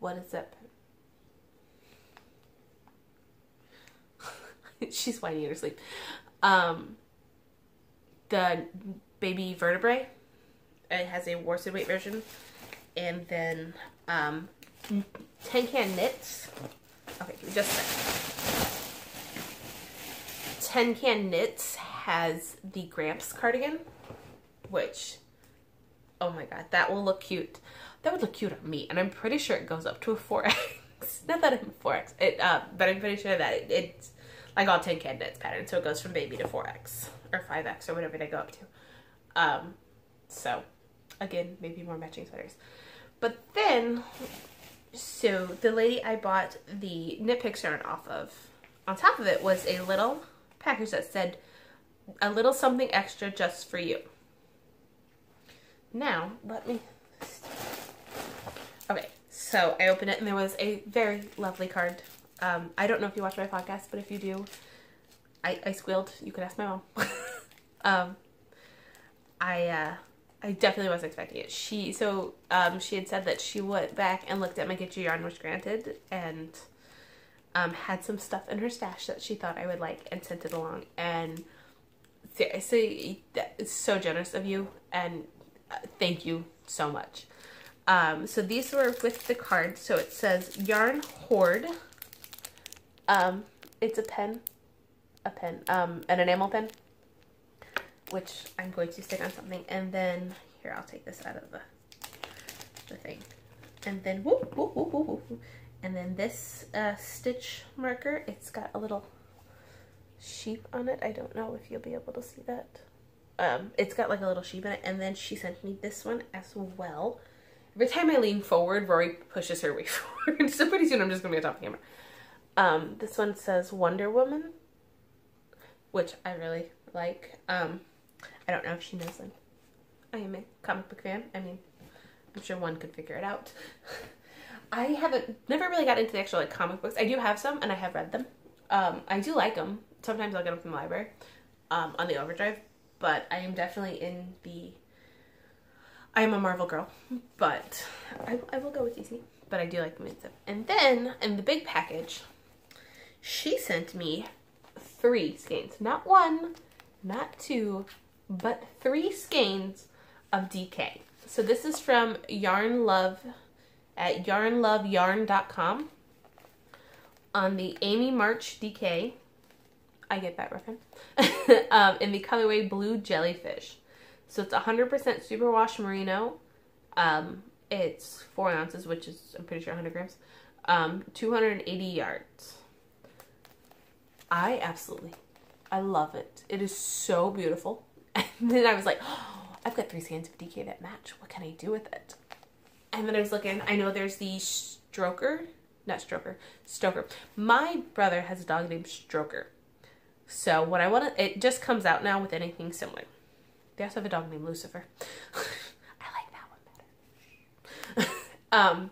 what is it? She's whining in her sleep. The baby vertebrae. It has a worsted weight version. And then 10 Can Knits. Okay, just a second. 10 Can Knits has the Gramps cardigan, which, oh my god, that will look cute. That would look cute on me, and I'm pretty sure it goes up to a 4X. Not that I'm 4X, but I'm pretty sure that it's like all 10 Can Knits pattern, so it goes from baby to 4X, or 5X, or whatever they go up to. So, again, maybe more matching sweaters. But then, so the lady I bought the Knit Picks yarn off of, on top of it was a little package that said, a little something extra just for you. Now, let me, okay, so I opened it and there was a very lovely card. I don't know if you watch my podcast, but if you do, I squealed. You could ask my mom. I definitely wasn't expecting it. She had said that she went back and looked at my Get Your Yarn Wish Granted and had some stuff in her stash that she thought I would like and sent it along. And seriously, it's so generous of you, and thank you so much. So these were with the card. So it says Yarn Hoard. It's a pen, an enamel pen, which I'm going to stick on something. And then, here, I'll take this out of the thing. And then, whoop, whoop, whoop, whoop, whoop. And then this stitch marker, it's got a little sheep on it. I don't know if you'll be able to see that. It's got like a little sheep in it. And then she sent me this one as well. Every time I lean forward, Rory pushes her way forward. So pretty soon I'm just going to be on top of the camera. This one says Wonder Woman, which I really like. I don't know if she knows them. I am a comic book fan. I mean, I'm sure one could figure it out. I never really got into the actual like comic books. I do have some and I have read them. I do like them. Sometimes I'll get them from the library on the overdrive, but I am definitely I am a Marvel girl, but I will go with DC, but I do like them. And then in the big package, she sent me 3 skeins, not 1, not 2, but 3 skeins of DK. So this is from Yarn Love at yarnloveyarn.com on the Amy March DK. I get that reference. In the colorway Blue Jellyfish. So it's 100% superwash merino. It's 4 ounces, which is, I'm pretty sure, 100 grams. 280 yards. I love it. It is so beautiful. And then I was like, oh, I've got 3 skeins of DK that match. What can I do with it? And then I was looking, I know there's the Stoker. My brother has a dog named Stroker. So what I want to, it just comes out now with anything similar. They also have a dog named Lucifer. I like that one better.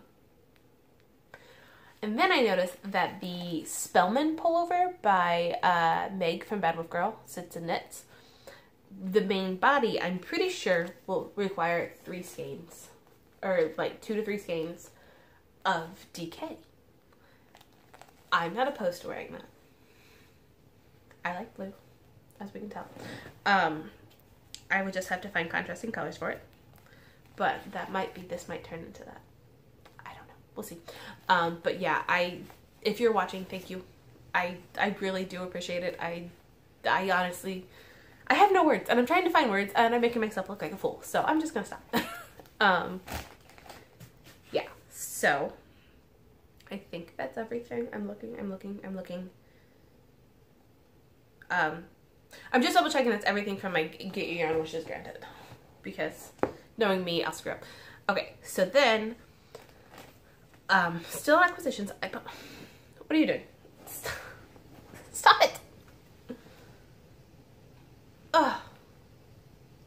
And then I noticed that the Spellman pullover by Meg from Bad Wolf Girl, Sits and Knits, the main body, I'm pretty sure, will require 3 skeins. Or like 2 to 3 skeins of DK. I'm not opposed to wearing that. I like blue, as we can tell. I would just have to find contrasting colors for it. But this might turn into that. I don't know. We'll see. But yeah, if you're watching, thank you. I really do appreciate it. I honestly, I have no words, and I'm trying to find words, and I'm making myself look like a fool. So I'm just gonna stop. Yeah. So I think that's everything. I'm looking. I'm just double checking that's everything from my Get Your Yarn Wishes Granted, because knowing me, I'll screw up. Okay, so then, still acquisitions. What are you doing? Stop it! Ugh.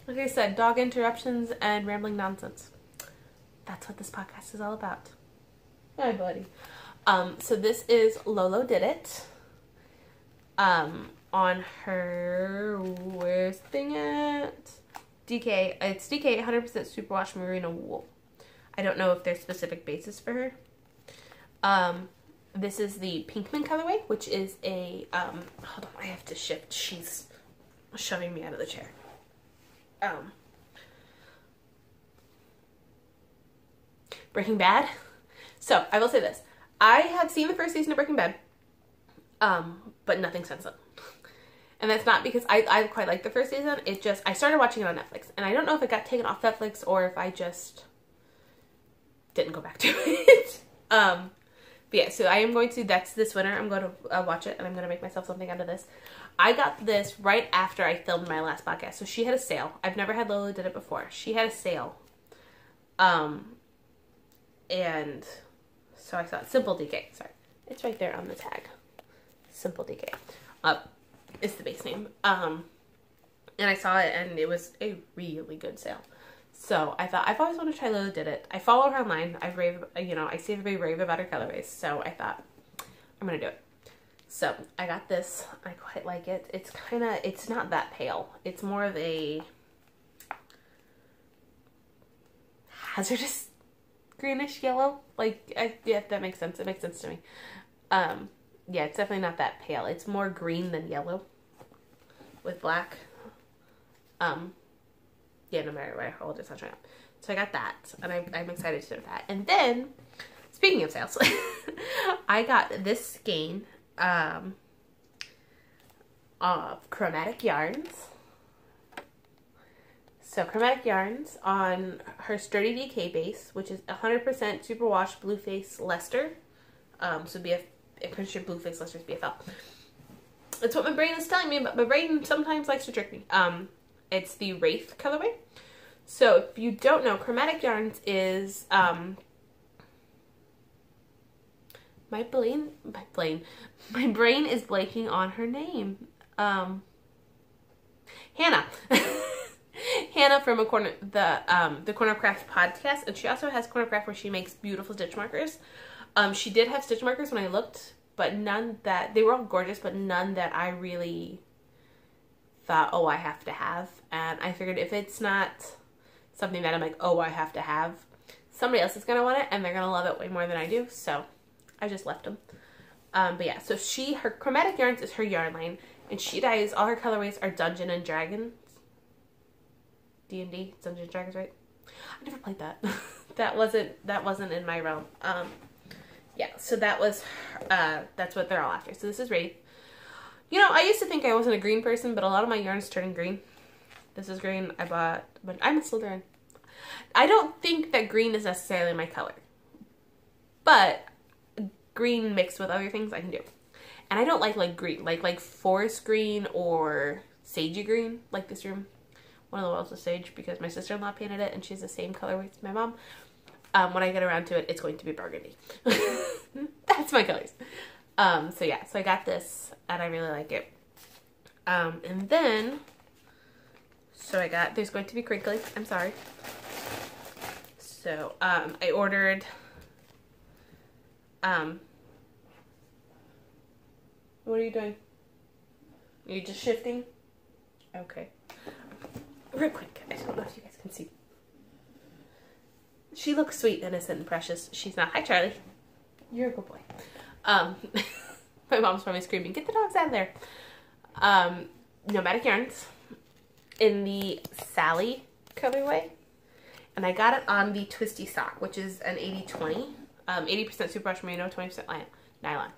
Like I said, dog interruptions and rambling nonsense. That's what this podcast is all about. Hi, buddy. So this is Lolo Did It. On her, where's the thing at? DK, it's DK 100% superwash merino wool. I don't know if there's specific bases for her. This is the Pinkman colorway, which is a, hold on, I have to shift. She's shoving me out of the chair. Breaking Bad. So, I will say this. I have seen the first season of Breaking Bad, but nothing since then. And that's not because I quite like the first season. It just, I started watching it on Netflix. And I don't know if it got taken off Netflix or if I just didn't go back to it. But yeah, so I am going to, that's this winter. I'm going to watch it and I'm going to make myself something out of this. I got this right after I filmed my last podcast. So she had a sale. I've never had Lola Did It before. She had a sale. And so I saw Simple DK. Sorry. It's right there on the tag. Simple DK. Is the base name. And I saw it and it was a really good sale. So I thought, I've always wanted to try Lola Did It. I follow her online. I see everybody rave about her colorways. So I thought, I'm going to do it. So I got this. I quite like it. It's not that pale. It's more of a hazardous greenish yellow. Like, yeah, that makes sense. It makes sense to me. Yeah, it's definitely not that pale. It's more green than yellow with black. Yeah, no matter what I hold, it's not showing up. So I got that, and I'm excited to do that. And then, speaking of sales, I got this skein of Chromatic Yarns. So Chromatic Yarns on her Sturdy DK base, which is 100% superwash Blueface Leicester. So Christian Blueface Leicester's BFL. It's what my brain is telling me, but my brain sometimes likes to trick me. It's the Wraith colorway. So if you don't know, Chromatic Yarns is my brain is blanking on her name. Hannah. Hannah from the Corner of Craft podcast, and she also has Corner of Craft where she makes beautiful stitch markers. She did have stitch markers when I looked, but none that, they were all gorgeous, but none that I really thought, oh, I have to have. And I figured if it's not something that I'm like, oh, I have to have, somebody else is going to want it, and they're going to love it way more than I do, so I just left them. But yeah, so her Chromatic Yarns is her yarn line, and she dyes, all her colorways are Dungeon and Dragons. D&D, Dungeons and Dragons, right? I never played that. that wasn't in my realm. Yeah, so that's what they're all after. So this is Wraith. You know, I used to think I wasn't a green person, but a lot of my yarns turning green. This is green I bought, but I'm a Slytherin. I don't think that green is necessarily my color, but green mixed with other things I can do. And I don't like green, like forest green or sagey green, like this room. One of the walls is sage because my sister-in-law painted it, and she's the same color as my mom. When I get around to it, it's going to be burgundy. That's my colors. So yeah, so I got this, and I really like it. And then, so I got, there's going to be crinkly, I'm sorry. So, I ordered, what are you doing? Are you just shifting? Okay. Real quick, I don't know if you guys can see. She looks sweet, innocent, and precious. She's not. Hi, Charlie. You're a good boy. My mom's probably screaming, get the dogs out of there. Nomadic Yarns in the Sally colorway. And I got it on the Twisty Sock, which is an 80-20. 80% superwash merino, 20% nylon.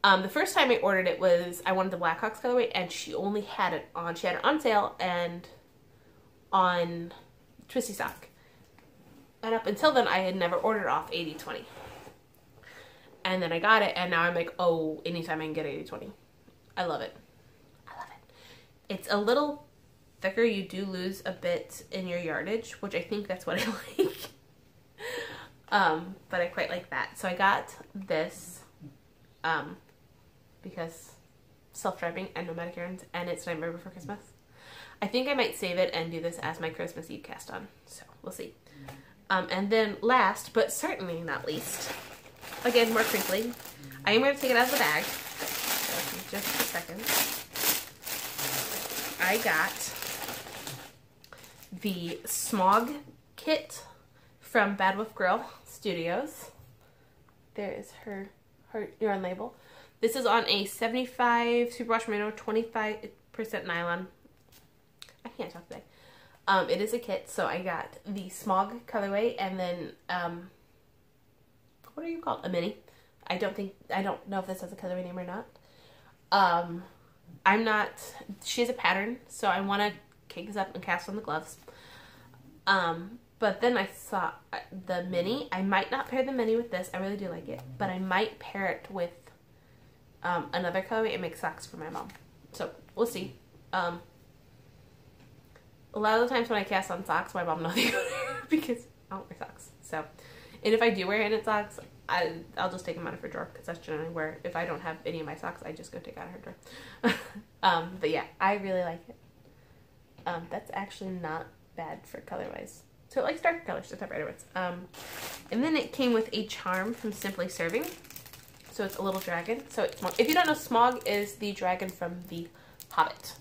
The first time I ordered it was, I wanted the Blackhawks colorway, and she only had it on, she had it on sale and on Twisty Sock. And up until then, I had never ordered off 80-20. And then I got it, and now I'm like, oh, anytime I can get 80-20. I love it. I love it. It's a little thicker. You do lose a bit in your yardage, which I think that's what I like. But I quite like that. So I got this because self-driving and Nomadic Yarns, and it's Nightmare Before Christmas. I think I might save it and do this as my Christmas Eve cast on. So we'll see. And then last, but certainly not least, again, more crinkly. I am going to take it out of the bag. So just a second. I got the Smog kit from Bad Wolf Grill Studios. There is her yarn label. This is on a 75 superwash merino, 25% nylon. I can't talk today. It is a kit, so I got the Smog colorway, and then, what are you called? A mini. I don't know if this has a colorway name or not. She has a pattern, so I want to cake this up and cast on the gloves. But then I saw the mini. I might not pair the mini with this. I really do like it, but I might pair it with, another colorway and make socks for my mom. So, we'll see. A lot of the times when I cast on socks, my mom knows the color because I don't wear socks. So, and if I do wear knit socks, I'll just take them out of her drawer because that's generally where, if I don't have any of my socks, I just go take out of her drawer. But yeah, I really like it. That's actually not bad for colorwise. So it likes darker colors, just have brighter ones. And then it came with a charm from Simply Serving. So it's a little dragon. So it's Smog. If you don't know, Smog is the dragon from The Hobbit.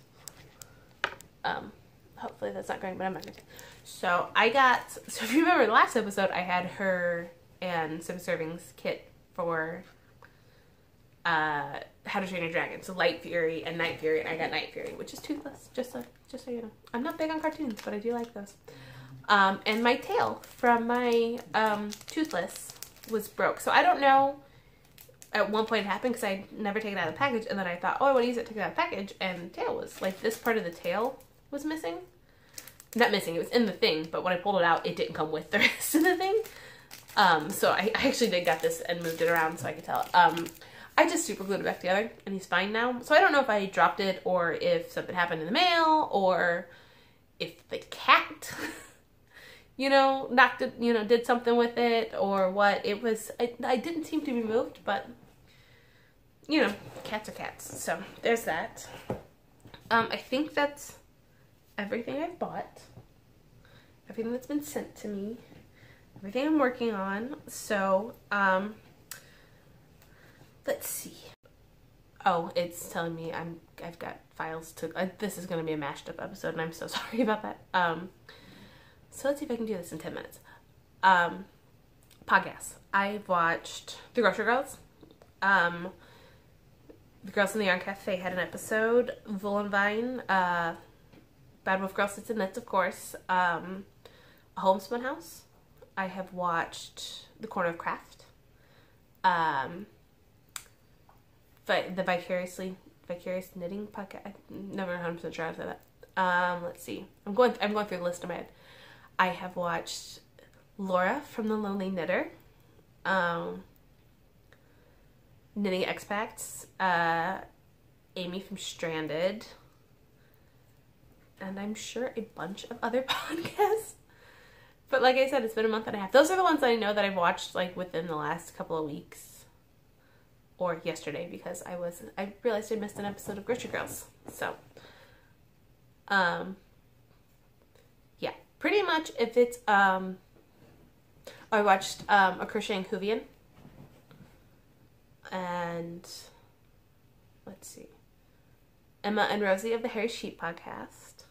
Hopefully that's not going, but I'm not going to. So so if you remember the last episode, I had her and Simply Serving's kit for How to Train Your Dragon. So Light Fury and Night Fury, and I got Night Fury, which is toothless, just so you know. I'm not big on cartoons, but I do like those. And my tail from my Toothless was broke. So I don't know at one point it happened because I'd never taken it out of the package, and then I thought, oh, I want to use it to take it out of the package, and the tail was, like, this part of the tail was missing. Not missing, it was in the thing, but when I pulled it out, it didn't come with the rest of the thing. So I actually did get this and moved it around so I could tell. I just super glued it back together, and he's fine now. So I don't know if I dropped it, or if something happened in the mail, or if the cat, you know, knocked it, you know, did something with it, or what. It was, I didn't seem to be moved, but, you know, cats are cats. So there's that. I think that's everything I've bought, everything that's been sent to me, everything I'm working on. So, let's see. Oh, it's telling me I've got files to, this is going to be a mashed up episode, and I'm so sorry about that. So let's see if I can do this in 10 minutes. Podcasts. I've watched The Grocery Girls. The Girls in the Yarn Cafe had an episode. Vine, Bad Wolf Girl Sits in Nets, of course. A Homespun House. I have watched The Corner of Craft. But the Vicarious Knitting podcast. I'm never 100% sure how to say that. Let's see. I'm going through the list in my head. I have watched Laura from The Lonely Knitter. Knitting Expats. Amy from Stranded. And I'm sure a bunch of other podcasts. But like I said, it's been a month and a half. Those are the ones I know that I've watched like within the last couple of weeks. Or yesterday, because I realized I missed an episode of Grocery Girls. So, yeah. Pretty much if it's, I watched A Crocheting Hoovian. And, let's see. Emma and Rosie of the Harry Sheep podcast.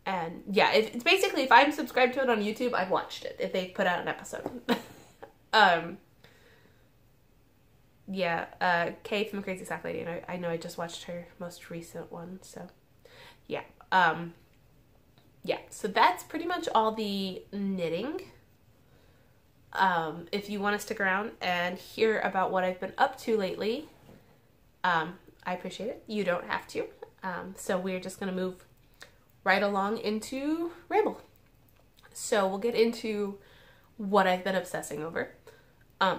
And yeah, it's basically, if I'm subscribed to it on YouTube, I've watched it. If they put out an episode. Yeah, Kay from the Crazy Sock Lady, and I know I just watched her most recent one, so yeah. Yeah, so that's pretty much all the knitting. If you want to stick around and hear about what I've been up to lately, I appreciate it. You don't have to. So we're just going to move right along into Ramble. So we'll get into what I've been obsessing over,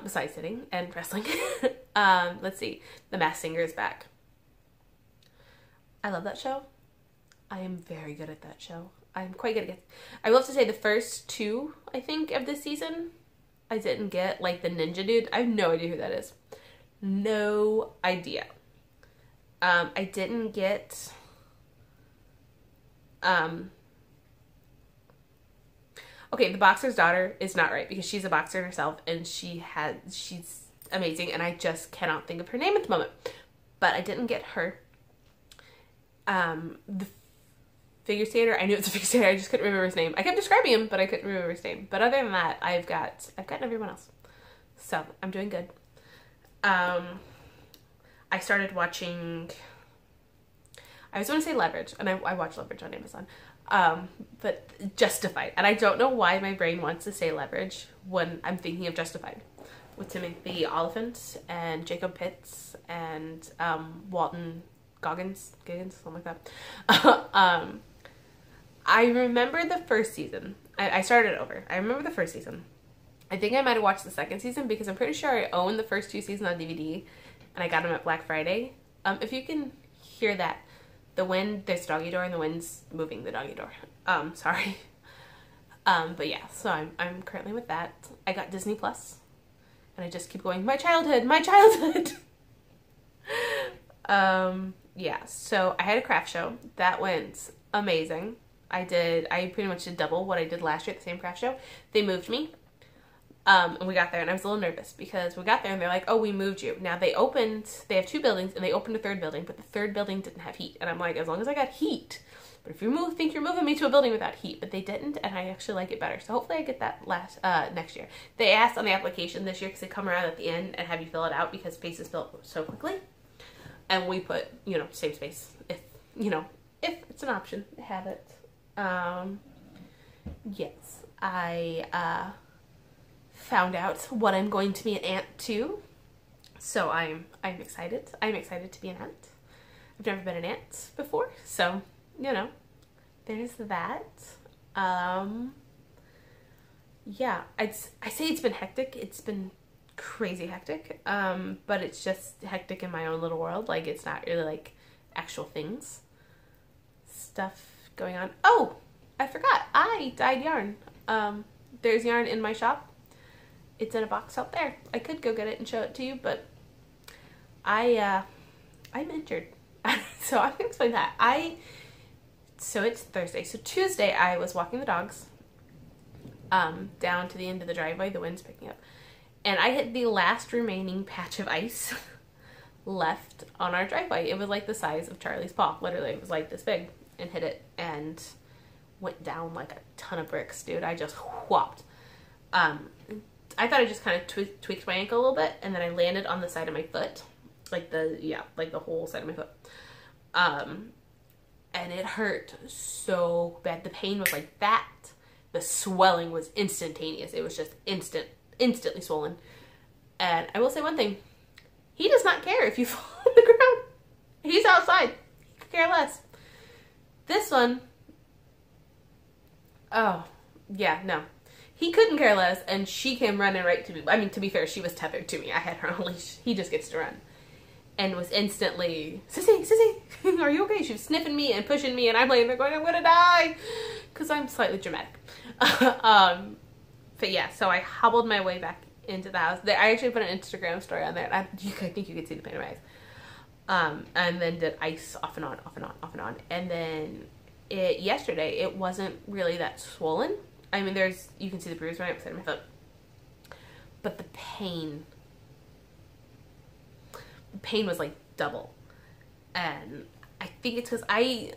besides knitting and wrestling. Let's see. The Masked Singer is back. I love that show. I am very good at that show. I'm quite good at it. I will have to say the first two, I think, of this season, I didn't get, like, the ninja dude. I have no idea who that is. No idea. I didn't get, okay, the boxer's daughter is not right, because she's a boxer herself, and she's amazing, and I just cannot think of her name at the moment. But I didn't get her. The figure skater, I knew it was a figure skater, I just couldn't remember his name. I kept describing him, but I couldn't remember his name. But other than that, I've gotten everyone else. So, I'm doing good. I started watching, I was going to say Leverage, and I watched Leverage on Amazon. But Justified. And I don't know why my brain wants to say Leverage when I'm thinking of Justified. With Timothy Oliphant and Jacob Pitts and Walton Goggins, something like that. I remember the first season. I started over. I remember the first season. I think I might have watched the second season because I'm pretty sure I own the first two seasons on DVD, and I got them at Black Friday. If you can hear that, the wind, there's a doggy door, and the wind's moving the doggy door. Sorry. But yeah, so I'm currently with that. I got Disney Plus, and I just keep going, my childhood, my childhood. Yeah, so I had a craft show. That went amazing. I pretty much did double what I did last year at the same craft show. They moved me. And we got there, and I was a little nervous because we got there and they're like, oh, we moved you. Now they have two buildings, and they opened a third building, but the third building didn't have heat. And I'm like, as long as I got heat. But if you think you're moving me to a building without heat, but they didn't, and I actually like it better. So hopefully I get that next year. They asked on the application this year because they come around at the end and have you fill it out because spaces fill up so quickly. And we put, same space if it's an option to have it. Yes, I found out what I'm going to be an aunt to. So I'm excited. I'm excited to be an aunt. I've never been an aunt before, so you know, there's that. Yeah, I say it's been hectic. It's been crazy hectic. But it's just hectic in my own little world. Like, it's not really like actual things, stuff going on. Oh, I forgot. I dyed yarn. There's yarn in my shop. It's in a box out there. I could go get it and show it to you, but I'm injured. So I'm gonna explain that. So it's Thursday. So Tuesday I was walking the dogs down to the end of the driveway. The wind's picking up. And I hit the last remaining patch of ice left on our driveway. It was like the size of Charlie's paw. Literally, it was like this big, and hit it and went down like a ton of bricks, dude. I just whopped. I thought I just kind of tweaked my ankle a little bit, and then I landed on the side of my foot. Like the whole side of my foot. And it hurt so bad. The pain was like that. The swelling was instantaneous. It was just instantly swollen. And I will say one thing. He does not care if you fall on the ground. He's outside. He could care less. This one, oh, yeah, no. He couldn't care less, and she came running right to me. I mean, to be fair, she was tethered to me. I had her on a leash. He just gets to run. And was instantly, Sissy, are you okay? She was sniffing me and pushing me, and I'm laying there going, I'm gonna die! Because I'm slightly dramatic. But yeah, so I hobbled my way back into the house. I actually put an Instagram story on there. I think you could see the pain in my eyes. And then did ice off and on, off and on, off and on. And then yesterday, it wasn't really that swollen. I mean, you can see the bruise right beside my foot. But the pain was like double. And I think it's because I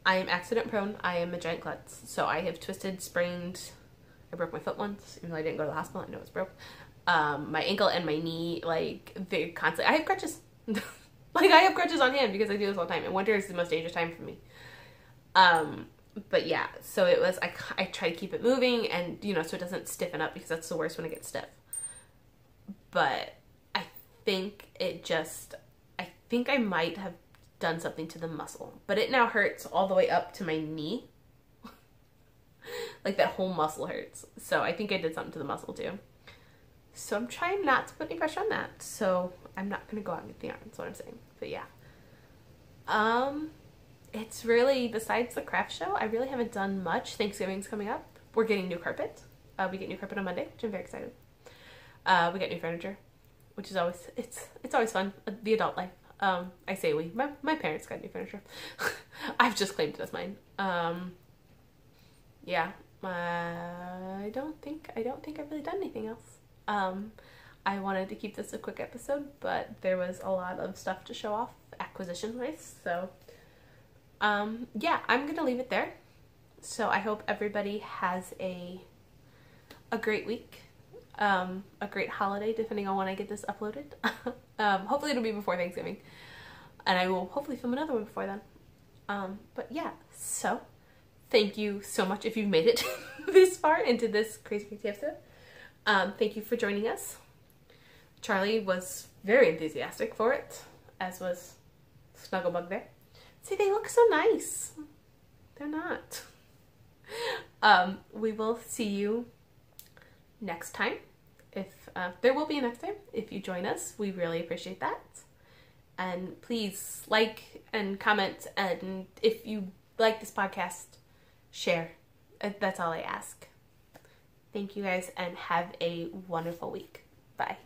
am accident prone. I am a giant klutz. So I have twisted, sprained. I broke my foot once, even though I didn't go to the hospital. I know it's broke. My ankle and my knee, like, they're constantly. I have crutches. Like, I have crutches on hand because I do this all the time. And winter is the most dangerous time for me. But yeah, so it was, I try to keep it moving and, you know, so it doesn't stiffen up because that's the worst when it gets stiff. But I think I might have done something to the muscle. But it now hurts all the way up to my knee. Like, that whole muscle hurts. So I think I did something to the muscle too. So I'm trying not to put any pressure on that. So I'm not going to go out and get the yarn, that's what I'm saying. But yeah. It's really, besides the craft show, I really haven't done much. Thanksgiving's coming up. We're getting new carpet. We get new carpet on Monday, which I'm very excited. We get new furniture, which is always, it's always fun. The adult life. I say we. My parents got new furniture. I've just claimed it as mine. Yeah. I don't think I've really done anything else. I wanted to keep this a quick episode, but there was a lot of stuff to show off acquisition-wise, so yeah, I'm gonna leave it there. So I hope everybody has a great week, a great holiday, depending on when I get this uploaded. Hopefully it'll be before Thanksgiving, and I will hopefully film another one before then. But yeah, so thank you so much if you've made it this far into this crazy episode. Thank you for joining us. Charlie was very enthusiastic for it, as was Snugglebug there. See, they look so nice. They're not. We will see you next time. If there will be a next time if you join us. We really appreciate that. And please like and comment, and if you like this podcast, share. That's all I ask. Thank you guys, and have a wonderful week. Bye.